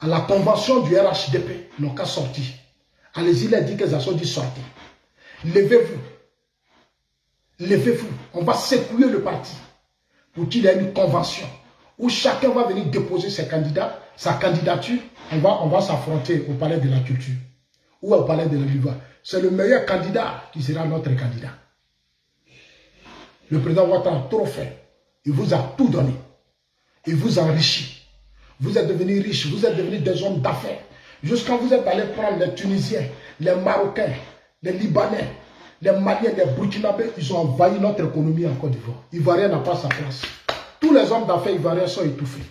à la convention du RHDP n'ont qu'à sortir. Allez-y, il a dit que ça soit dit sortir. Levez-vous. Levez-vous. On va secouer le parti pour qu'il y ait une convention où chacun va venir déposer ses candidats, sa candidature. On va s'affronter au palais de la culture ou au palais de l'Ivoire. C'est le meilleur candidat qui sera notre candidat. Le président Ouattara a trop fait. Il vous a tout donné. Il vous a enrichi. Vous êtes devenus riches. Vous êtes devenus des hommes d'affaires. Jusqu'à vous êtes allés prendre les Tunisiens, les Marocains, les Libanais, les Maliens, les Burkinabés. Ils ont envahi notre économie en Côte d'Ivoire. Ivoirien n'a pas sa place. Tous les hommes d'affaires ivoiriens sont étouffés.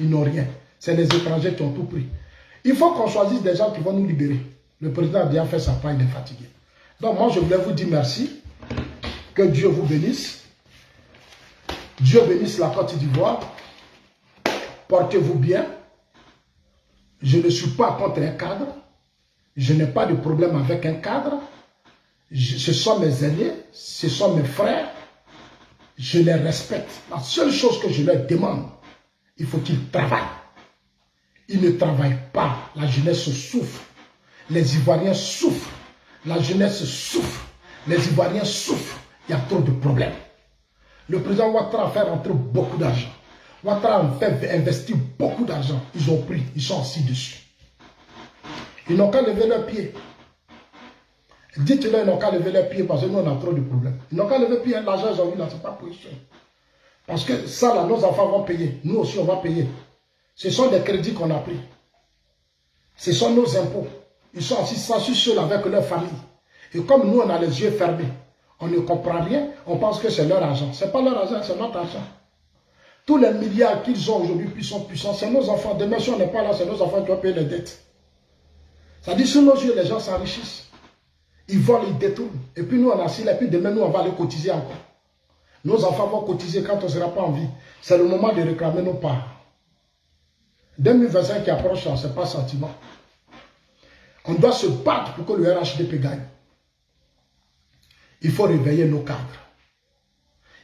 Ils n'ont rien. C'est les étrangers qui ont tout pris. Il faut qu'on choisisse des gens qui vont nous libérer. Le président a bien fait sa part, il est fatigué. Donc moi, je voulais vous dire merci. Que Dieu vous bénisse. Dieu bénisse la Côte d'Ivoire. Portez-vous bien. Je ne suis pas contre un cadre. Je n'ai pas de problème avec un cadre. Ce sont mes aînés. Ce sont mes frères. Je les respecte. La seule chose que je leur demande, il faut qu'ils travaillent. Ils ne travaillent pas. La jeunesse souffre. Les Ivoiriens souffrent. La jeunesse souffre. Les Ivoiriens souffrent. Il y a trop de problèmes. Le président Ouattara a fait rentrer beaucoup d'argent. Ouattara a fait investir beaucoup d'argent. Ils ont pris. Ils sont assis dessus. Ils n'ont qu'à lever leurs pieds. Dites-leur, ils n'ont qu'à lever leurs pieds parce que nous, on a trop de problèmes. Ils n'ont qu'à lever les pieds. L'argent, ils ont eu là, ce n'est pas possible. Parce que ça, là, nos enfants vont payer. Nous aussi, on va payer. Ce sont des crédits qu'on a pris. Ce sont nos impôts. Ils sont assis seuls avec leur famille. Et comme nous, on a les yeux fermés, on ne comprend rien, on pense que c'est leur argent. Ce n'est pas leur argent, c'est notre argent. Tous les milliards qu'ils ont aujourd'hui, puis sont puissants, c'est nos enfants. Demain, si on n'est pas là, c'est nos enfants qui vont payer les dettes. Ça dit, sous nos yeux, les gens s'enrichissent. Ils volent, ils détournent. Et puis nous, on a assis là, et puis demain, nous, on va aller cotiser encore. Nos enfants vont cotiser quand on ne sera pas en vie. C'est le moment de réclamer nos parts. 2025 qui approche, ce n'est pas sentiment. On doit se battre pour que le RHDP gagne. Il faut réveiller nos cadres.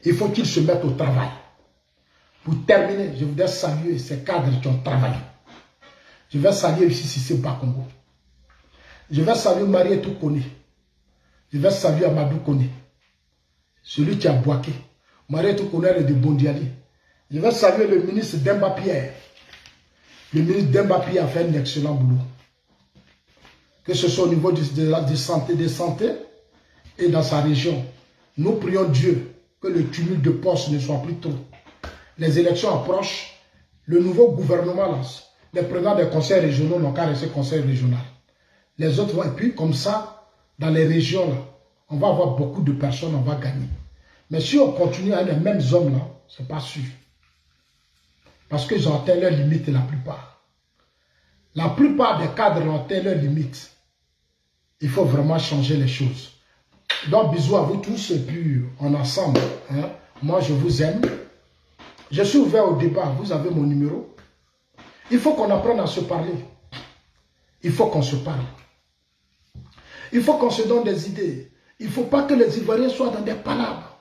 Il faut qu'ils se mettent au travail. Pour terminer, je voudrais saluer ces cadres qui ont travaillé. Je vais saluer ici Cissé Bakongo. Je vais saluer Marietou Kone. Je vais saluer Amadou Kone. Celui qui a boaké. Marietou Kone est de Bondiali. Je vais saluer le ministre Demba Pierre. Le ministre Demba Pierre a fait un excellent boulot. Que ce soit au niveau de santé et dans sa région. Nous prions Dieu que le tumulte de poste ne soit plus trop. Les élections approchent. Le nouveau gouvernement lance. Les présidents des conseils régionaux n'ont qu'à rester conseil régional. Les autres vont, et puis comme ça, dans les régions, là, on va avoir beaucoup de personnes, on va gagner. Mais si on continue avec les mêmes hommes là, ce n'est pas sûr. Parce qu'ils ont atteint leurs limites la plupart. La plupart des cadres ont atteint leurs limites. Il faut vraiment changer les choses. Donc, bisous à vous tous et puis on est ensemble. Hein? Moi, je vous aime. Je suis ouvert au débat. Vous avez mon numéro. Il faut qu'on apprenne à se parler. Il faut qu'on se parle. Il faut qu'on se donne des idées. Il ne faut pas que les Ivoiriens soient dans des palabres.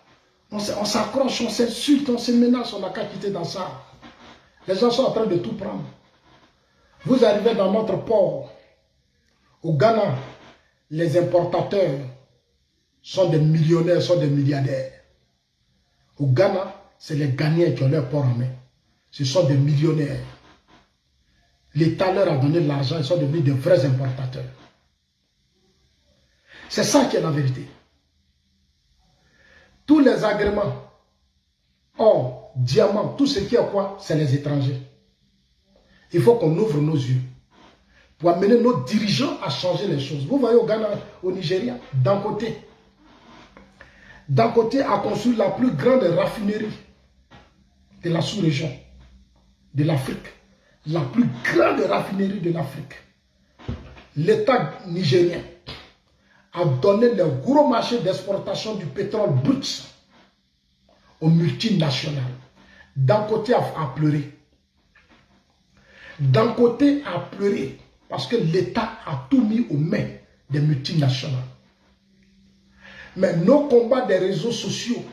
On s'accroche, on s'insulte, on se menace, on n'a qu'à quitter dans ça. Les gens sont en train de tout prendre. Vous arrivez dans notre port, au Ghana, les importateurs sont des millionnaires, sont des milliardaires. Au Ghana, c'est les Ghanéens qui ont leur port en main. Ce sont des millionnaires. L'État leur a donné de l'argent, ils sont devenus de vrais importateurs. C'est ça qui est la vérité. Tous les agréments, or, diamants, tout ce qui est quoi, c'est les étrangers. Il faut qu'on ouvre nos yeux pour amener nos dirigeants à changer les choses. Vous voyez au Ghana, au Nigeria, d'un côté a construit la plus grande raffinerie de la sous-région, de l'Afrique, la plus grande raffinerie de l'Afrique. L'État nigérien a donné le gros marché d'exportation du pétrole brut aux multinationales. D'un côté à pleurer. D'un côté à pleurer parce que l'État a tout mis aux mains des multinationales. Mais nos combats des réseaux sociaux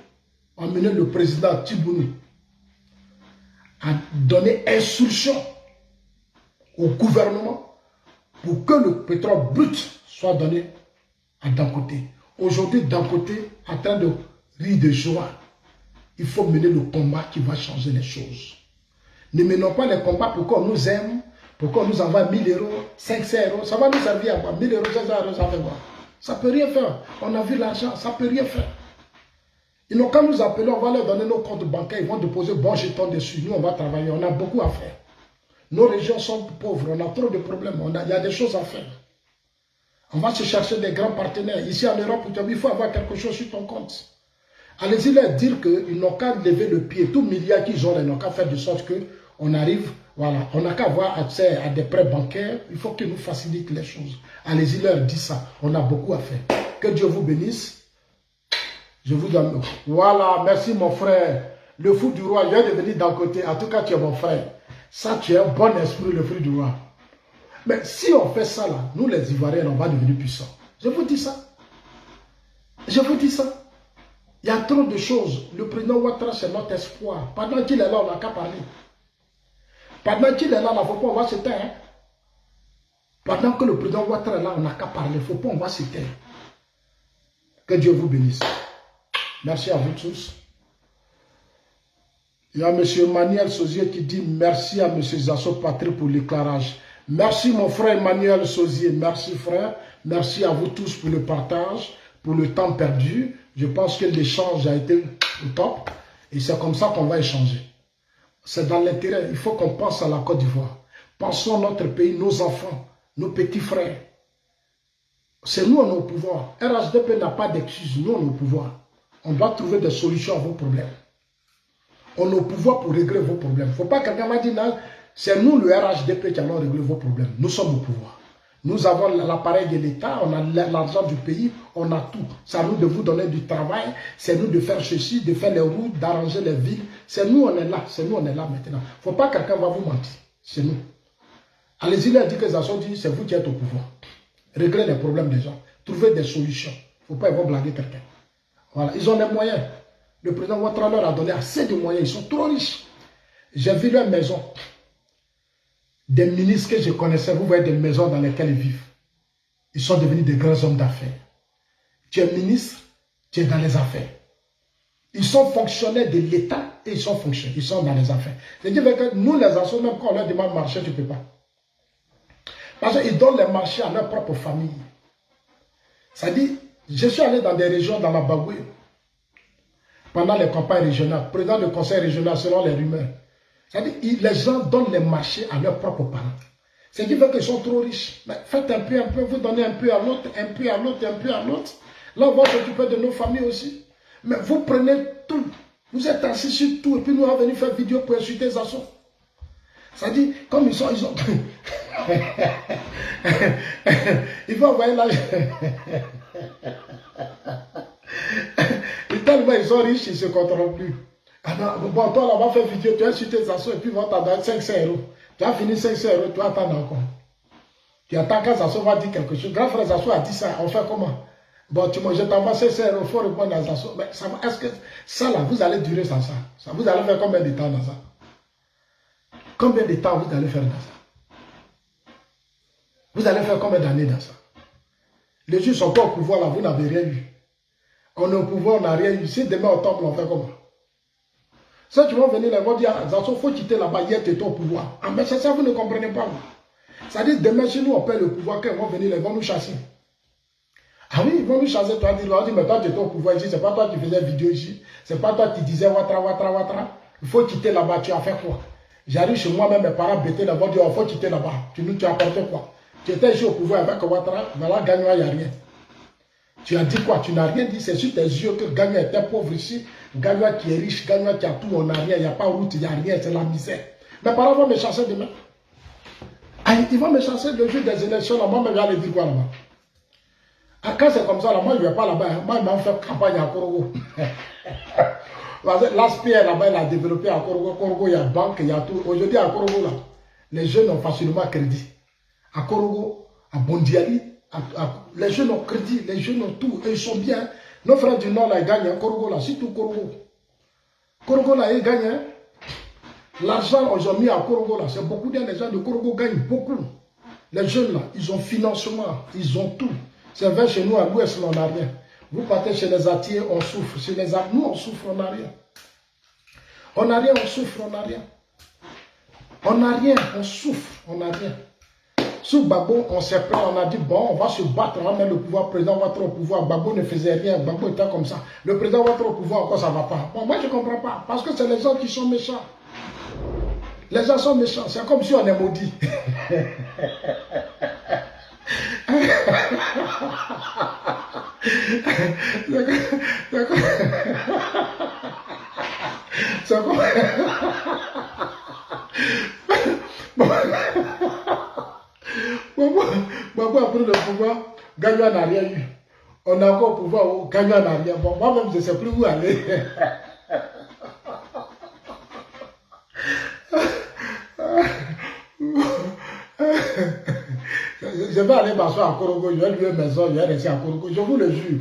ont mené le président Tibounou à donner instruction au gouvernement pour que le pétrole brut soit donné à Dangote. Aujourd'hui, Dangote est en train de rire de joie. Il faut mener le combat qui va changer les choses. Ne menons pas les combats pour qu'on nous aime, pour qu'on nous envoie 1000 euros, 500 euros. Ça va nous servir à quoi? 1000 euros, 500 euros, ça fait quoi? Ça ne peut rien faire. On a vu l'argent, ça ne peut rien faire. Ils n'ont qu'à nous appeler, on va leur donner nos comptes bancaires, ils vont déposer bon jeton dessus. Nous, on va travailler, on a beaucoup à faire. Nos régions sont pauvres, on a trop de problèmes, il y a des choses à faire. On va se chercher des grands partenaires. Ici en Europe, il faut avoir quelque chose sur ton compte. Allez-y leur dire qu'ils n'ont qu'à lever le pied. Tout milliard qu'ils ont, ils n'ont qu'à faire de sorte qu'on arrive, voilà, on n'a qu'à avoir accès à des prêts bancaires. Il faut qu'ils nous facilitent les choses. Allez-y leur dire ça. On a beaucoup à faire. Que Dieu vous bénisse. Je vous donne. Voilà, merci mon frère. Le fou du roi, je viens de venir d'un côté. En tout cas, tu es mon frère. Ça, tu es un bon esprit, le fou du roi. Mais si on fait ça là, nous les Ivoiriens, on va devenir puissants. Je vous dis ça. Je vous dis ça. Il y a trop de choses. Le président Ouattara, c'est notre espoir. Pendant qu'il est là, on n'a qu'à parler. Pendant qu'il est là, il ne faut pas, on va se taire. Hein? Pendant que le président Ouattara est là, on n'a qu'à parler. Il ne faut pas, on va se taire. Que Dieu vous bénisse. Merci à vous tous. Il y a M. Emmanuel Sozier qui dit merci à M. Zasso Patry pour l'éclairage. Merci mon frère Emmanuel Sozier. Merci frère. Merci à vous tous pour le partage, pour le temps perdu. Je pense que l'échange a été au top. Et c'est comme ça qu'on va échanger. C'est dans l'intérêt. Il faut qu'on pense à la Côte d'Ivoire. Pensons à notre pays, nos enfants, nos petits frères. C'est nous, on est au pouvoir. RHDP n'a pas d'excuses. Nous, on est au pouvoir. On doit trouver des solutions à vos problèmes. On est au pouvoir pour régler vos problèmes. Il ne faut pas que quelqu'un m'a dit, non, c'est nous, le RHDP, qui allons régler vos problèmes. Nous sommes au pouvoir. Nous avons l'appareil de l'État, on a l'argent du pays, on a tout. C'est à nous de vous donner du travail, c'est nous de faire ceci, de faire les routes, d'arranger les villes. C'est nous, on est là. C'est nous, on est là maintenant. Il ne faut pas que quelqu'un va vous mentir. C'est nous. Allez-y, leur dire que Zasso dit, c'est vous qui êtes au pouvoir. Réglez les problèmes des gens. Trouvez des solutions. Il ne faut pas y blaguer quelqu'un. Voilà, ils ont les moyens. Le président Ouattara leur a donné assez de moyens. Ils sont trop riches. J'ai vu leur maison. Des ministres que je connaissais, vous voyez des maisons dans lesquelles ils vivent. Ils sont devenus des grands hommes d'affaires. Tu es ministre, tu es dans les affaires. Ils sont fonctionnaires de l'État et ils sont fonctionnaires. Ils sont dans les affaires. C'est-à-dire que nous, les assos, même quand on leur demande de marcher, tu ne peux pas. Parce qu'ils donnent les marchés à leur propre famille. C'est-à-dire, je suis allé dans des régions, dans la Bagoué, pendant les campagnes régionales, président du conseil régional selon les rumeurs. C'est-à-dire, les gens donnent les marchés à leurs propres parents. Ce qui fait qu'ils sont trop riches. Mais faites un peu, vous donnez un peu à l'autre, un peu à l'autre, un peu à l'autre. Là, on va s'occuper de nos familles aussi. Mais vous prenez tout. Vous êtes assis sur tout. Et puis nous, on va venir faire vidéo pour insulter Zasso. C'est-à-dire, comme ils ont... il faut envoyer l'argent. Et tellement ils sont riches, ils ne se contrôlent plus. Alors, bon, toi, là, on va faire vidéo, tu as insulté Zasso et puis ils vont t'en donner 500 euros. Tu as fini 500 euros, tu attends encore. Tu attends quand Zasso va dire quelque chose. Grand frère Zasso a dit ça, on fait comment? Bon, je t'envoie 500 euros, il faut répondre à Zasso. Mais est-ce que ça, là, vous allez durer sans ça? Vous allez faire combien de temps dans ça? Combien de temps vous allez faire dans ça? Vous allez faire combien d'années dans ça? Les juges sont pas au pouvoir là, vous n'avez rien eu. On est au pouvoir, on n'a rien eu. Si demain on tombe, on fait comment? Ça, tu vas venir là, ils vont dire, Zasso, il faut quitter là-bas, hier tu es au pouvoir. Ah, mais c'est ça, vous ne comprenez pas. C'est-à-dire, demain, si nous on perd le pouvoir, quand ils vont venir là, ils vont nous chasser. Ah oui, ils vont nous chasser, toi, ils vont dire, mais toi tu es au pouvoir ici, c'est pas toi qui faisais vidéo ici, c'est pas toi qui disais Ouattara, Ouattara, Ouattara. Il faut quitter là-bas, tu as fait quoi? J'arrive chez moi, même mes parents bêtés là-bas, disent, il faut quitter là-bas. Tu as apporté quoi? Tu étais ici au pouvoir avec Ouattara, voilà, gagne-moi, il n'y a rien. Tu as dit quoi? Tu n'as rien dit. C'est sur tes yeux que Gagnon était pauvre ici. Gagnon qui est riche, Gagnon qui a tout, on n'a rien. Il n'y a pas de route, il n'y a rien, c'est la misère. Mes parents vont me chasser demain. Ils vont me chasser le jour des élections. Là, moi, je vais aller dire quoi là-bas? Quand c'est comme ça, là, moi, je ne vais pas là-bas. Moi, je vais faire campagne à Korogo. L'ASPR là-bas, il a développé à Korogo. Korogo, il y a banque, il y a tout. Aujourd'hui, à Korogo, là, les jeunes ont facilement crédit. À Korogo, à Bondiali, les jeunes ont crédit, les jeunes ont tout. Et ils sont bien. Nos frères du Nord, là, ils gagnent. Korogo, là, surtout Korogo. Korogo, là, ils gagnent. L'argent qu'ils ont mis à Korogo, là, c'est beaucoup de les gens de Korogo gagnent beaucoup. Les jeunes, là, ils ont financement, ils ont tout. C'est vrai, chez nous, à l'ouest, on n'a rien. Vous partez chez les Atiers, on souffre. Chez les nous, on souffre, on n'a rien. On n'a rien, on souffre, on n'a rien. On n'a rien, on souffre, on n'a rien. Sous Gbagbo, on s'est plaint, on a dit, bon, on va se battre, on va mettre le pouvoir, le président va être au pouvoir. Gbagbo ne faisait rien, Gbagbo était comme ça. Le président va être au pouvoir, encore ça ne va pas. Bon, moi, je ne comprends pas, parce que c'est les gens qui sont méchants. Les gens sont méchants, c'est comme si on est maudit. C'est comme... Gbagbo a pris le pouvoir, Gagnon n'a rien eu. On a encore le pouvoir, Gagnon n'a rien. Bon, moi-même, je ne sais plus où aller. Je vais aller m'asseoir à Korogo, je vais louer une maison, je vais rester à Korogo. Je vous le jure.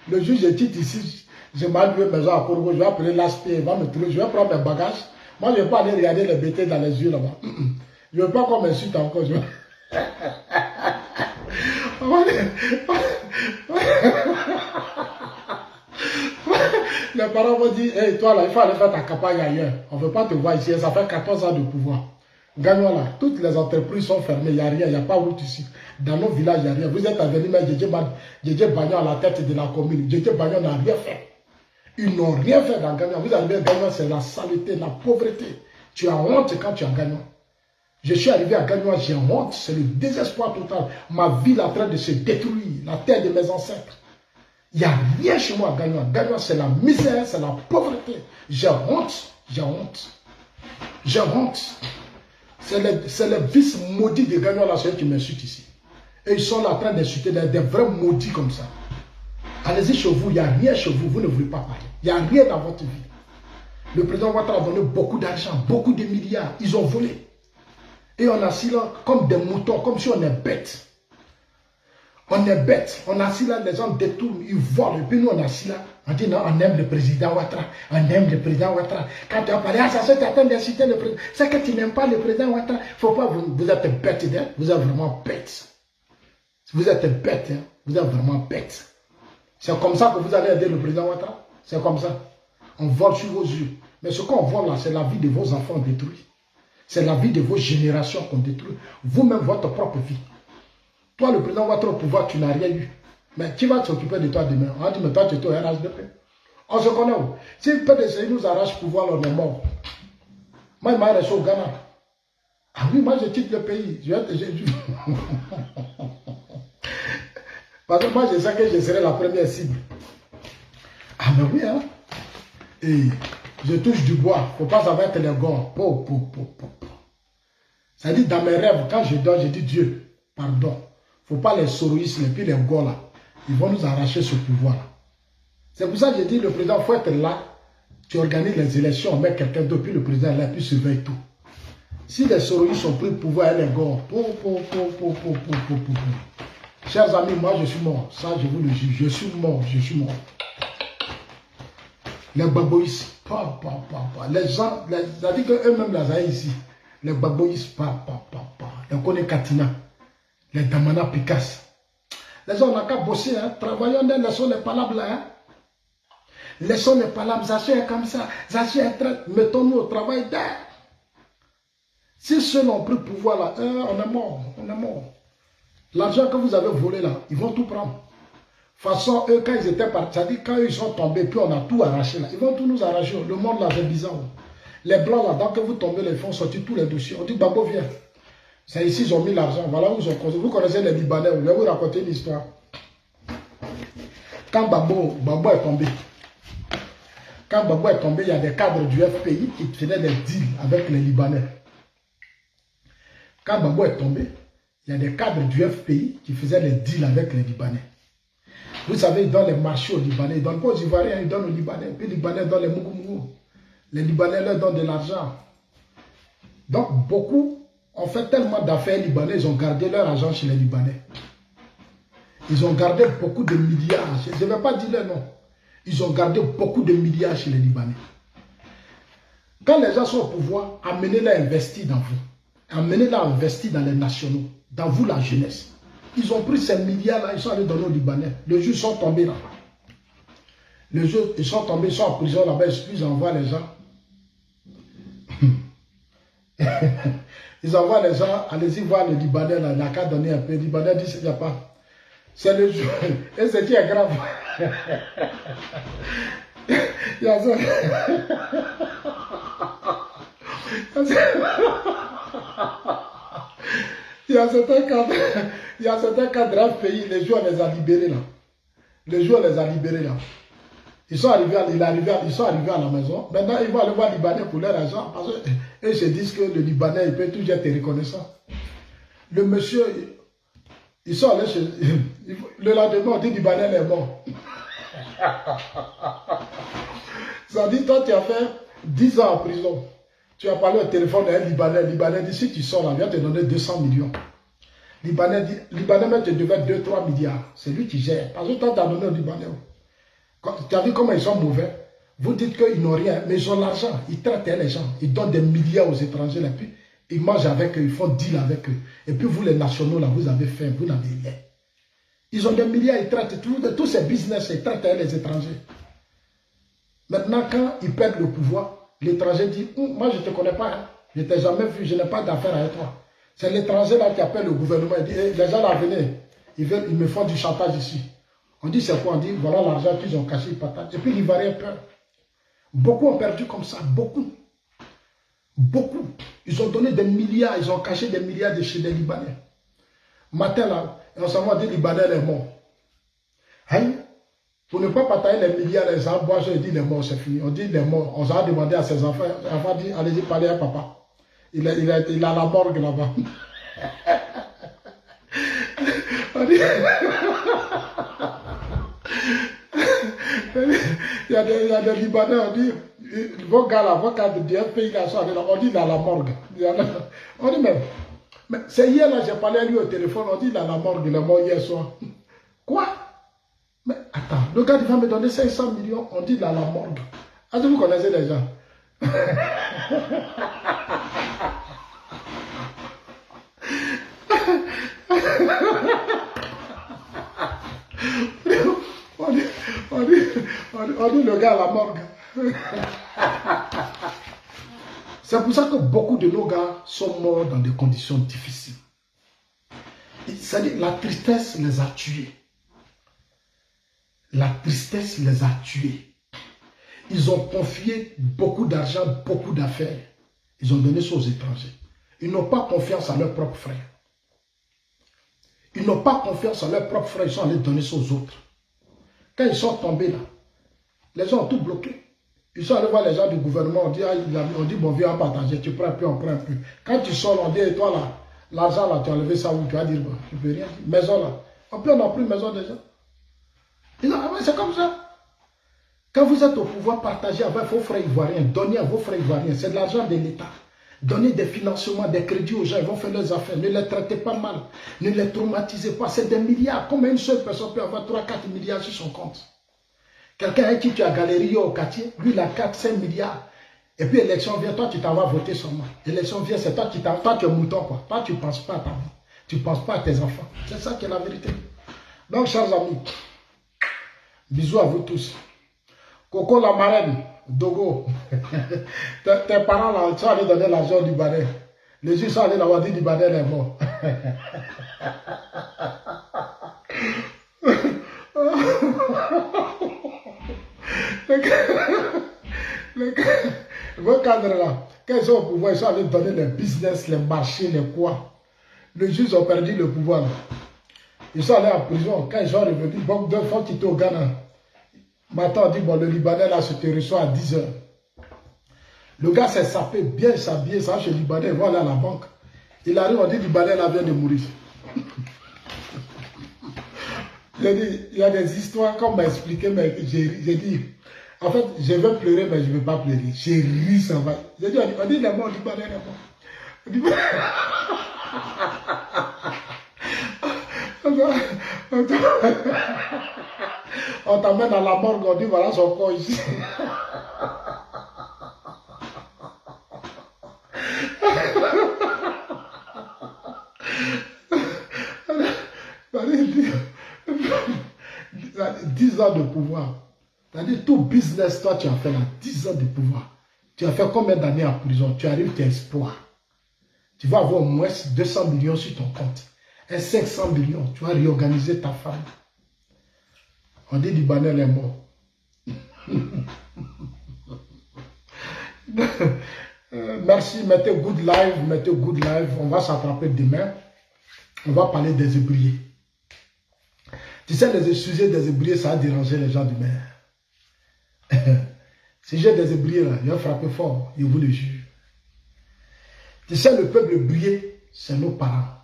Le jour où je quitte ici, je vais louer une maison à Korogo, je vais appeler l'ASP, il va me trouver, je vais prendre mes bagages. Moi, je ne vais pas aller regarder les bêtises dans les yeux là-bas. Je ne veux pas qu'on m'insulte encore. Les parents vont dire, hey, toi là, il faut aller faire ta campagne ailleurs. On ne veut pas te voir ici, ça fait 14 ans de pouvoir. Gagnon là, toutes les entreprises sont fermées, il n'y a rien, il n'y a pas de route ici. Dans nos villages, il n'y a rien. Vous êtes venus mettre Djedje Bagnon à la tête de la commune. Djedje Bagnon n'a rien fait. Ils n'ont rien fait dans Gagnon. Vous arrivez à Gagnon, c'est la saleté, la pauvreté. Tu as honte quand tu as Gagnon. Je suis arrivé à Gagnon, j'ai honte, c'est le désespoir total. Ma vie est en train de se détruire, la terre de mes ancêtres. Il n'y a rien chez moi à Gagnon. Gagnon, c'est la misère, c'est la pauvreté. J'ai honte, j'ai honte. J'ai honte. C'est les vices maudits de Gagnon là, ceux qui m'insultent ici. Et ils sont là en train d'insulter des vrais maudits comme ça. Allez-y chez vous, il n'y a rien chez vous, vous ne voulez pas parler. Il n'y a rien dans votre vie. Le président Ouattara a donné beaucoup d'argent, beaucoup de milliards. Ils ont volé. Et on est assis là comme des moutons, comme si on est bêtes. On est bêtes. On est assis là, les gens détournent, ils volent. Et puis nous, on est assis là. On dit non, on aime le président Ouattara. On aime le président Ouattara. Quand tu as parlé, ça c'est en train d'insulter le président. C'est que tu n'aimes pas le président Ouattara. Faut pas, vous êtes bêtes, hein? Vous êtes vraiment bêtes. Vous êtes bêtes, hein? Vous êtes vraiment bêtes. C'est comme ça que vous allez aider le président Ouattara. C'est comme ça. On vole sur vos yeux. Mais ce qu'on vole là, c'est la vie de vos enfants détruits. C'est la vie de vos générations qu'on détruit. Vous-même, votre propre vie. Toi, le président Ouattara au pouvoir, tu n'as rien eu. Mais qui va t'occuper de toi demain? On va dire, mais toi, tu es au RHDP. On se connaît où? Si le PDC nous arrache le pouvoir, on est mort. Moi, il m'a resté au Ghana. Ah oui, moi, je quitte le pays. Parce que moi, je sais que je serai la première cible. Ah, mais oui, hein? Et je touche du bois. Il ne faut pas savoir que les gars. Ça dit, dans mes rêves, quand je dors, je dis Dieu, pardon. Il ne faut pas les soroïsmes et puis les gars là. Ils vont nous arracher ce pouvoir-là. C'est pour ça que je dis, le président, il faut être là. Tu organises les élections, on met quelqu'un d'autre, puis le président est là, puis surveille tout. Si les soroïstes ont pris le pouvoir, et les gars, chers amis, moi je suis mort. Ça, je vous le dis, je suis mort, je suis mort. Les Gbagboïs, les gens, ça dit qu'eux-mêmes, les ont ici. Les Gbagboïs, les Kone Katina, les Damana Picasso. Les gens n'ont qu'à bosser, hein. Travaillons, laissons les palabres là. Hein. Laissons les palabres, ça est comme ça, mettons-nous au travail d'air. Si ceux ont pris le pouvoir là, on est mort, on est mort. L'argent que vous avez volé là, ils vont tout prendre. De toute façon, eux, quand ils étaient partis, ça dit quand ils sont tombés, puis on a tout arraché là, ils vont tout nous arracher. Le monde là, c'est bizarre. Les blancs là, dès que vous tombez, ils font sortir tous les dossiers. On dit, Gbagbo, viens. C'est ici, ils ont mis l'argent. Voilà où ils ont construit. Vous connaissez les Libanais, je vais vous raconter une histoire. Quand Gbagbo est tombé, il y a des cadres du FPI qui faisaient des deals avec les Libanais. Quand Gbagbo est tombé, il y a des cadres du FPI qui faisaient des deals avec les Libanais. Vous savez, ils donnent les marchés aux Libanais, ils ne donnent pas aux Ivoiriens, ils donnent aux Libanais. Puis les Libanais donnent les Mougoumou. Les Libanais leur donnent de l'argent. Donc, beaucoup ont fait tellement d'affaires libanais, ils ont gardé leur argent chez les Libanais. Ils ont gardé beaucoup de milliards. Je ne vais pas dire leur nom. Ils ont gardé beaucoup de milliards chez les Libanais. Quand les gens sont au pouvoir, amenez-les à investir dans vous. Amenez-les à investir dans les nationaux, dans vous la jeunesse. Ils ont pris ces milliards-là, ils sont allés donner aux Libanais. Le jour, ils sont tombés là. Le jour, ils sont tombés, ils sont en prison là-bas, ils envoient les gens. Ils envoient les gens, allez-y voir le Libanais là, il n'a qu'à donner un peu. Le Libanais dit, il n'y a pas. C'est le jour. Et c'est qui est grave. Il y a ça. Il y a certains cadres pays, les jours on les a libérés là. Les jours on les a libérés là. Ils sont arrivés à la maison. Maintenant, ils vont aller voir le Libanais pour leur argent. Parce qu'ils se disent que le Libanais, il peut toujours être reconnaissant. Le monsieur, ils sont allés chez... Le lendemain, on dit Libanais est mort. Ça dit, toi, tu as fait 10 ans en prison. Tu as parlé au téléphone d'un Libanais. Le Libanais dit, si tu sors là, viens te donner 200 millions. Libanais dit, Libanais même te devait 2-3 milliards. C'est lui qui gère. Parce que toi, tu as donné au Libanais. Tu as vu comment ils sont mauvais? Vous dites qu'ils n'ont rien, mais ils ont l'argent. Ils traitent les gens. Ils donnent des milliards aux étrangers. Et puis, ils mangent avec eux. Ils font deal avec eux. Et puis, vous, les nationaux, là, vous avez faim. Vous n'avez rien. Ils ont des milliards. Ils traitent tous ces business. Ils traitent les étrangers. Maintenant, quand ils perdent le pouvoir, l'étranger dit, moi, je ne te connais pas. Hein. Je ne t'ai jamais vu. Je n'ai pas d'affaires avec toi. C'est l'étranger là qui appelle le gouvernement. Il dit, hey, les gens là, venez. Ils me font du chantage ici. On dit c'est quoi? On dit voilà l'argent qu'ils ont caché, ils partagent. Et puis l'Ivoirien peur. Beaucoup ont perdu comme ça, beaucoup. Beaucoup. Ils ont donné des milliards, ils ont caché des milliards de chez les Libanais. Matin là, on s'en va dire Libanais est mort. Hein? Pour ne pas partager les milliards, les gens boivent, ils disent les morts, c'est fini. On dit les morts. On a demandé à ses enfants, les enfants disent allez-y parler à papa. Il a la morgue là-bas. Il y a des Libanais, on dit, vos gars là, vos gars de pays là, on dit dans la morgue. On dit même, mais c'est hier là, j'ai parlé à lui au téléphone, on dit dans la morgue, il est mort hier soir. Quoi? Mais attends, le gars il va me donner 500 millions, on dit dans la morgue. Est-ce que vous connaissez les gens? On dit le gars à la morgue. C'est pour ça que beaucoup de nos gars sont morts dans des conditions difficiles. C'est-à-dire la tristesse les a tués. La tristesse les a tués. Ils ont confié beaucoup d'argent, beaucoup d'affaires. Ils ont donné ça aux étrangers. Ils n'ont pas confiance à leurs propres frères. Ils n'ont pas confiance à leurs propres frères. Ils sont allés donner ça aux autres. Quand ils sont tombés là, les gens ont tout bloqué. Ils sont allés voir les gens du gouvernement, on dit bon, viens partager, tu prends un peu, on prend un peu. Quand tu sors, on dit, et toi là, l'argent là, tu as enlevé ça où? Tu vas dire, bon, je ne peux rien dire. Maison là. En plus, on n'a plus maison déjà. C'est comme ça. Quand vous êtes au pouvoir, partagez avec vos frères ivoiriens, donnez à vos frères ivoiriens. C'est de l'argent de l'État. Donnez des financements, des crédits aux gens, ils vont faire leurs affaires. Ne les traitez pas mal. Ne les traumatisez pas. C'est des milliards. Comment une seule personne peut avoir 3-4 milliards sur son compte? Quelqu'un avec qui tu as galéré au quartier, lui il a 4-5 milliards. Et puis l'élection vient, toi tu t'en vas voter seulement. L'élection vient, c'est toi qui t'en vas. Toi tu es mouton quoi. Toi tu ne penses pas à ta vie. Tu ne penses pas à tes enfants. C'est ça qui est la vérité. Donc chers amis, bisous à vous tous. Coco la marraine, Dogo. Tes parents là, ils sont allés donner l'argent au Libanais. Les gens sont allés là-bas dire Libanais est mort. Vos cadres là, quand ils sont au pouvoir, ils sont allés donner les business, les marchés, les quoi. Les juges ont perdu le pouvoir. Là. Ils sont allés en prison. Quand ils sont revenus, bon, 2 fois qu'ils étaient au Ghana. Maintenant, on dit, bon, le Libanais, là, se te reçoit à 10 h. Le gars s'est sapé, bien s'habillé, ça, chez le Libanais, il va aller à la banque. Il arrive, on dit, le Libanais, là, vient de mourir. J'ai dit, il y a des histoires, comme m'a expliqué, mais j'ai dit, en fait, je vais pleurer, mais je ne vais pas pleurer. J'ai ri, ça va. J'ai dit, on dit, il est mort, le Libanais, il est mort. On t'amène à la morgue, on dit voilà son corps ici. Dix ans de pouvoir. C'est-à-dire tout business, toi tu as fait là, 10 ans de pouvoir. Tu as fait combien d'années en prison? Tu arrives, tu exploits. Tu vas avoir au moins 200 millions sur ton compte. Et 500 millions, tu vas réorganiser ta femme. On dit Libanais est mort. Merci, mettez good live, on va s'attraper demain. On va parler des ébriers. Tu sais, les sujets des ébriers, ça a dérangé les gens demain. Si j'ai des ébriers là, ils vont frapper fort, je vous le jure. Tu sais, le peuple ébrié, c'est nos parents.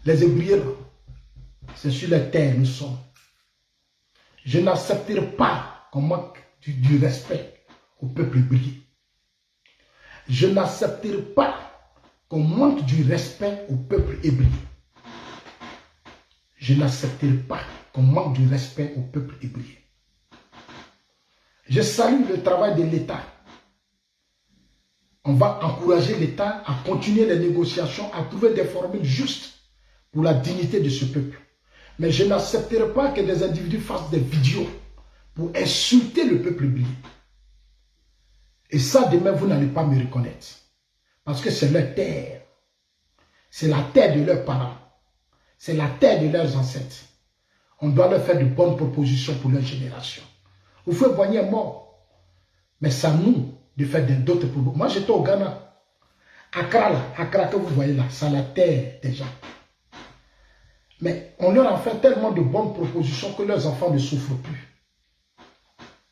Les ébriers là, c'est sur la terre nous sommes. Je n'accepterai pas qu'on manque du respect au peuple ébrié. Je n'accepterai pas qu'on manque du respect au peuple hébreu. Je n'accepterai pas qu'on manque du respect au peuple hébreu. Je salue le travail de l'État. On va encourager l'État à continuer les négociations, à trouver des formules justes pour la dignité de ce peuple. Mais je n'accepterai pas que des individus fassent des vidéos pour insulter le peuple hébreu. Et ça, demain, vous n'allez pas me reconnaître. Parce que c'est leur terre. C'est la terre de leurs parents. C'est la terre de leurs ancêtres. On doit leur faire de bonnes propositions pour leur génération. Vous faites Boigny est mort. Mais c'est à nous de faire d'autres propositions. Moi, j'étais au Ghana. Accra, là, Accra que vous voyez là, c'est la terre des gens. Mais on leur a fait tellement de bonnes propositions que leurs enfants ne souffrent plus.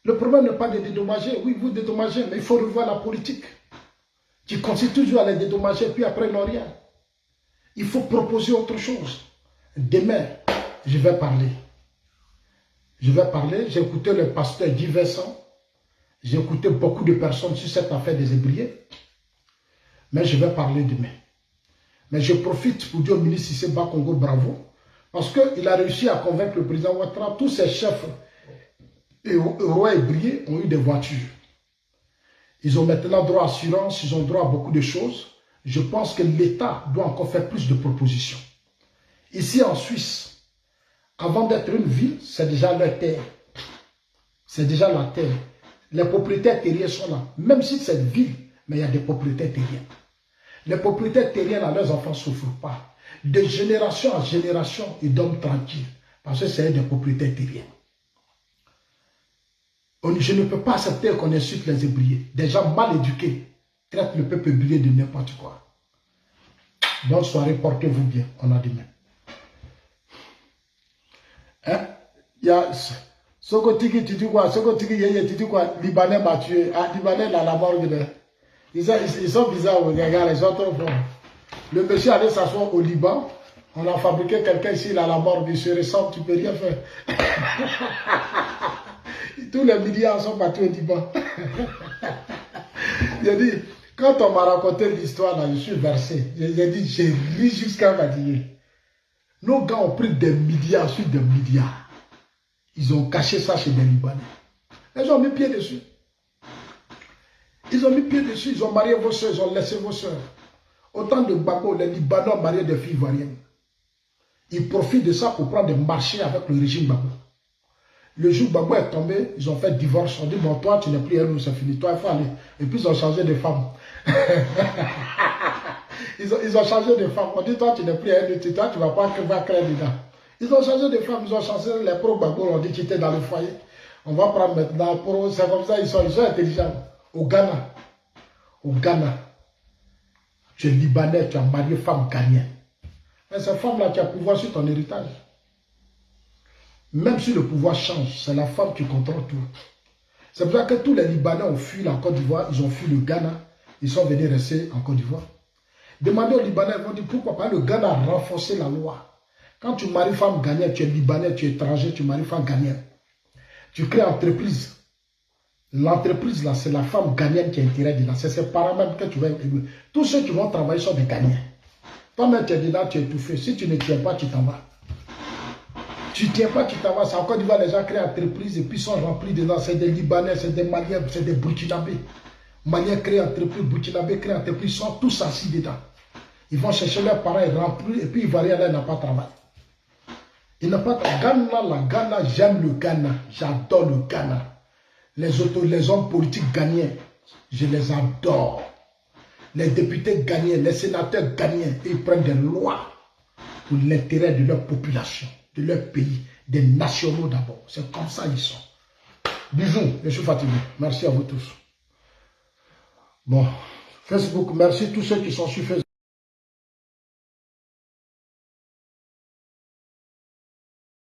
Le problème n'est pas de dédommager. Oui, vous dédommagez, mais il faut revoir la politique. Tu continues toujours à les dédommager, puis après, ils n'ont rien. Il faut proposer autre chose. Demain, je vais parler. Je vais parler. J'ai écouté le pasteur Guy Vincent. J'ai écouté beaucoup de personnes sur cette affaire des ébriers. Mais je vais parler demain. Mais je profite pour dire au ministre Cissé Bakongo bravo. Parce qu'il a réussi à convaincre le président Ouattara. Tous ses chefs rois ébriers ont eu des voitures. Ils ont maintenant droit à assurance, ils ont droit à beaucoup de choses. Je pense que l'État doit encore faire plus de propositions. Ici en Suisse, avant d'être une ville, c'est déjà leur terre. C'est déjà la terre. Les propriétaires terriens sont là. Même si c'est une ville, mais il y a des propriétaires terriens. Les propriétaires terriens, là, leurs enfants ne souffrent pas. De génération en génération, ils dorment tranquilles. Parce que c'est des propriétaires terriens. Je ne peux pas accepter qu'on insulte les ébriers. Des gens mal éduqués traitent le peuple ébrié de n'importe quoi. Bonne soirée, portez-vous bien. On a demain. Hein? Il y a Sokotiki, tu dis quoi? Sokotiki, tu dis quoi? Libanais m'a tué. Ah, Libanais, là, la morgue. Ils sont bizarres, les gars, ils sont trop forts. Le monsieur allait s'asseoir au Liban. On a fabriqué quelqu'un ici, là, la morgue. Il se ressemble, tu ne peux rien faire. Tous les milliards sont partis au Liban. J'ai dit, quand on m'a raconté l'histoire, là, je suis versé. J'ai dit, j'ai ri jusqu'à fatiguer. Nos gars ont pris des milliards sur des milliards. Ils ont caché ça chez des Libanais. Ils ont mis pied dessus. Ils ont mis pied dessus, ils ont marié vos soeurs, ils ont laissé vos soeurs. Autant de Gbagbo, les Libanais ont marié des filles ivoiriennes. Ils profitent de ça pour prendre des marchés avec le régime Gbagbo. Le jour où Gbagbo est tombé, ils ont fait divorce. On dit, bon, toi, tu n'es plus elle, c'est fini. Toi, il faut aller. Et puis, ils ont changé de femme. ils ont changé de femme. On dit, toi, tu n'es plus elle, toi, tu ne vas pas créer dedans. Ils ont changé de femme, ils ont changé les pro Gbagbo. On dit qu'ils étaient dans le foyer. On va prendre maintenant pro. C'est comme ça, ils sont intelligents. Au Ghana, tu es Libanais, tu as marié femme ghanéenne. Mais cette femme-là qui a pouvoir sur ton héritage. Même si le pouvoir change, c'est la femme qui contrôle tout. C'est pour ça que tous les Libanais ont fui la Côte d'Ivoire, ils ont fui le Ghana, ils sont venus rester en Côte d'Ivoire. Demandez aux Libanais, ils vont dire pourquoi pas le Ghana a renforcé la loi. Quand tu maries femme ghanéenne, tu es Libanais, tu es étranger, tu maries femme ghanéenne. Tu crées entreprise. L'entreprise là, c'est la femme ghanéenne qui est intérêt dedans. C'est ses parents même que tu vas élever. Tous ceux qui vont travailler sont des Ghanéens. Toi-même, tu es dedans, tu es étouffé. Si tu ne tiens pas, tu t'en vas. Tu ne tiens pas, tu t'en vas. C'est en Côte d'Ivoire, les gens créent entreprise et puis sont remplis dedans. C'est des Libanais, c'est des Maliens, c'est des Burkinabés. Maliens créent entreprise, Burkinabés créent entreprise, ils sont tous assis dedans. Ils vont chercher leurs parents, ils remplissent et puis ils varient là, ils n'ont pas de travail. Ils n'ont pas de Ghana, j'aime le Ghana, j'adore le Ghana. Les hommes politiques ghanéens, je les adore. Les députés ghanéens, les sénateurs ghanéens, ils prennent des lois pour l'intérêt de leur population, de leur pays, des nationaux d'abord. C'est comme ça ils sont. Bisous, je suis fatigué. Merci à vous tous. Bon, Facebook, merci à tous ceux qui sont sur Facebook.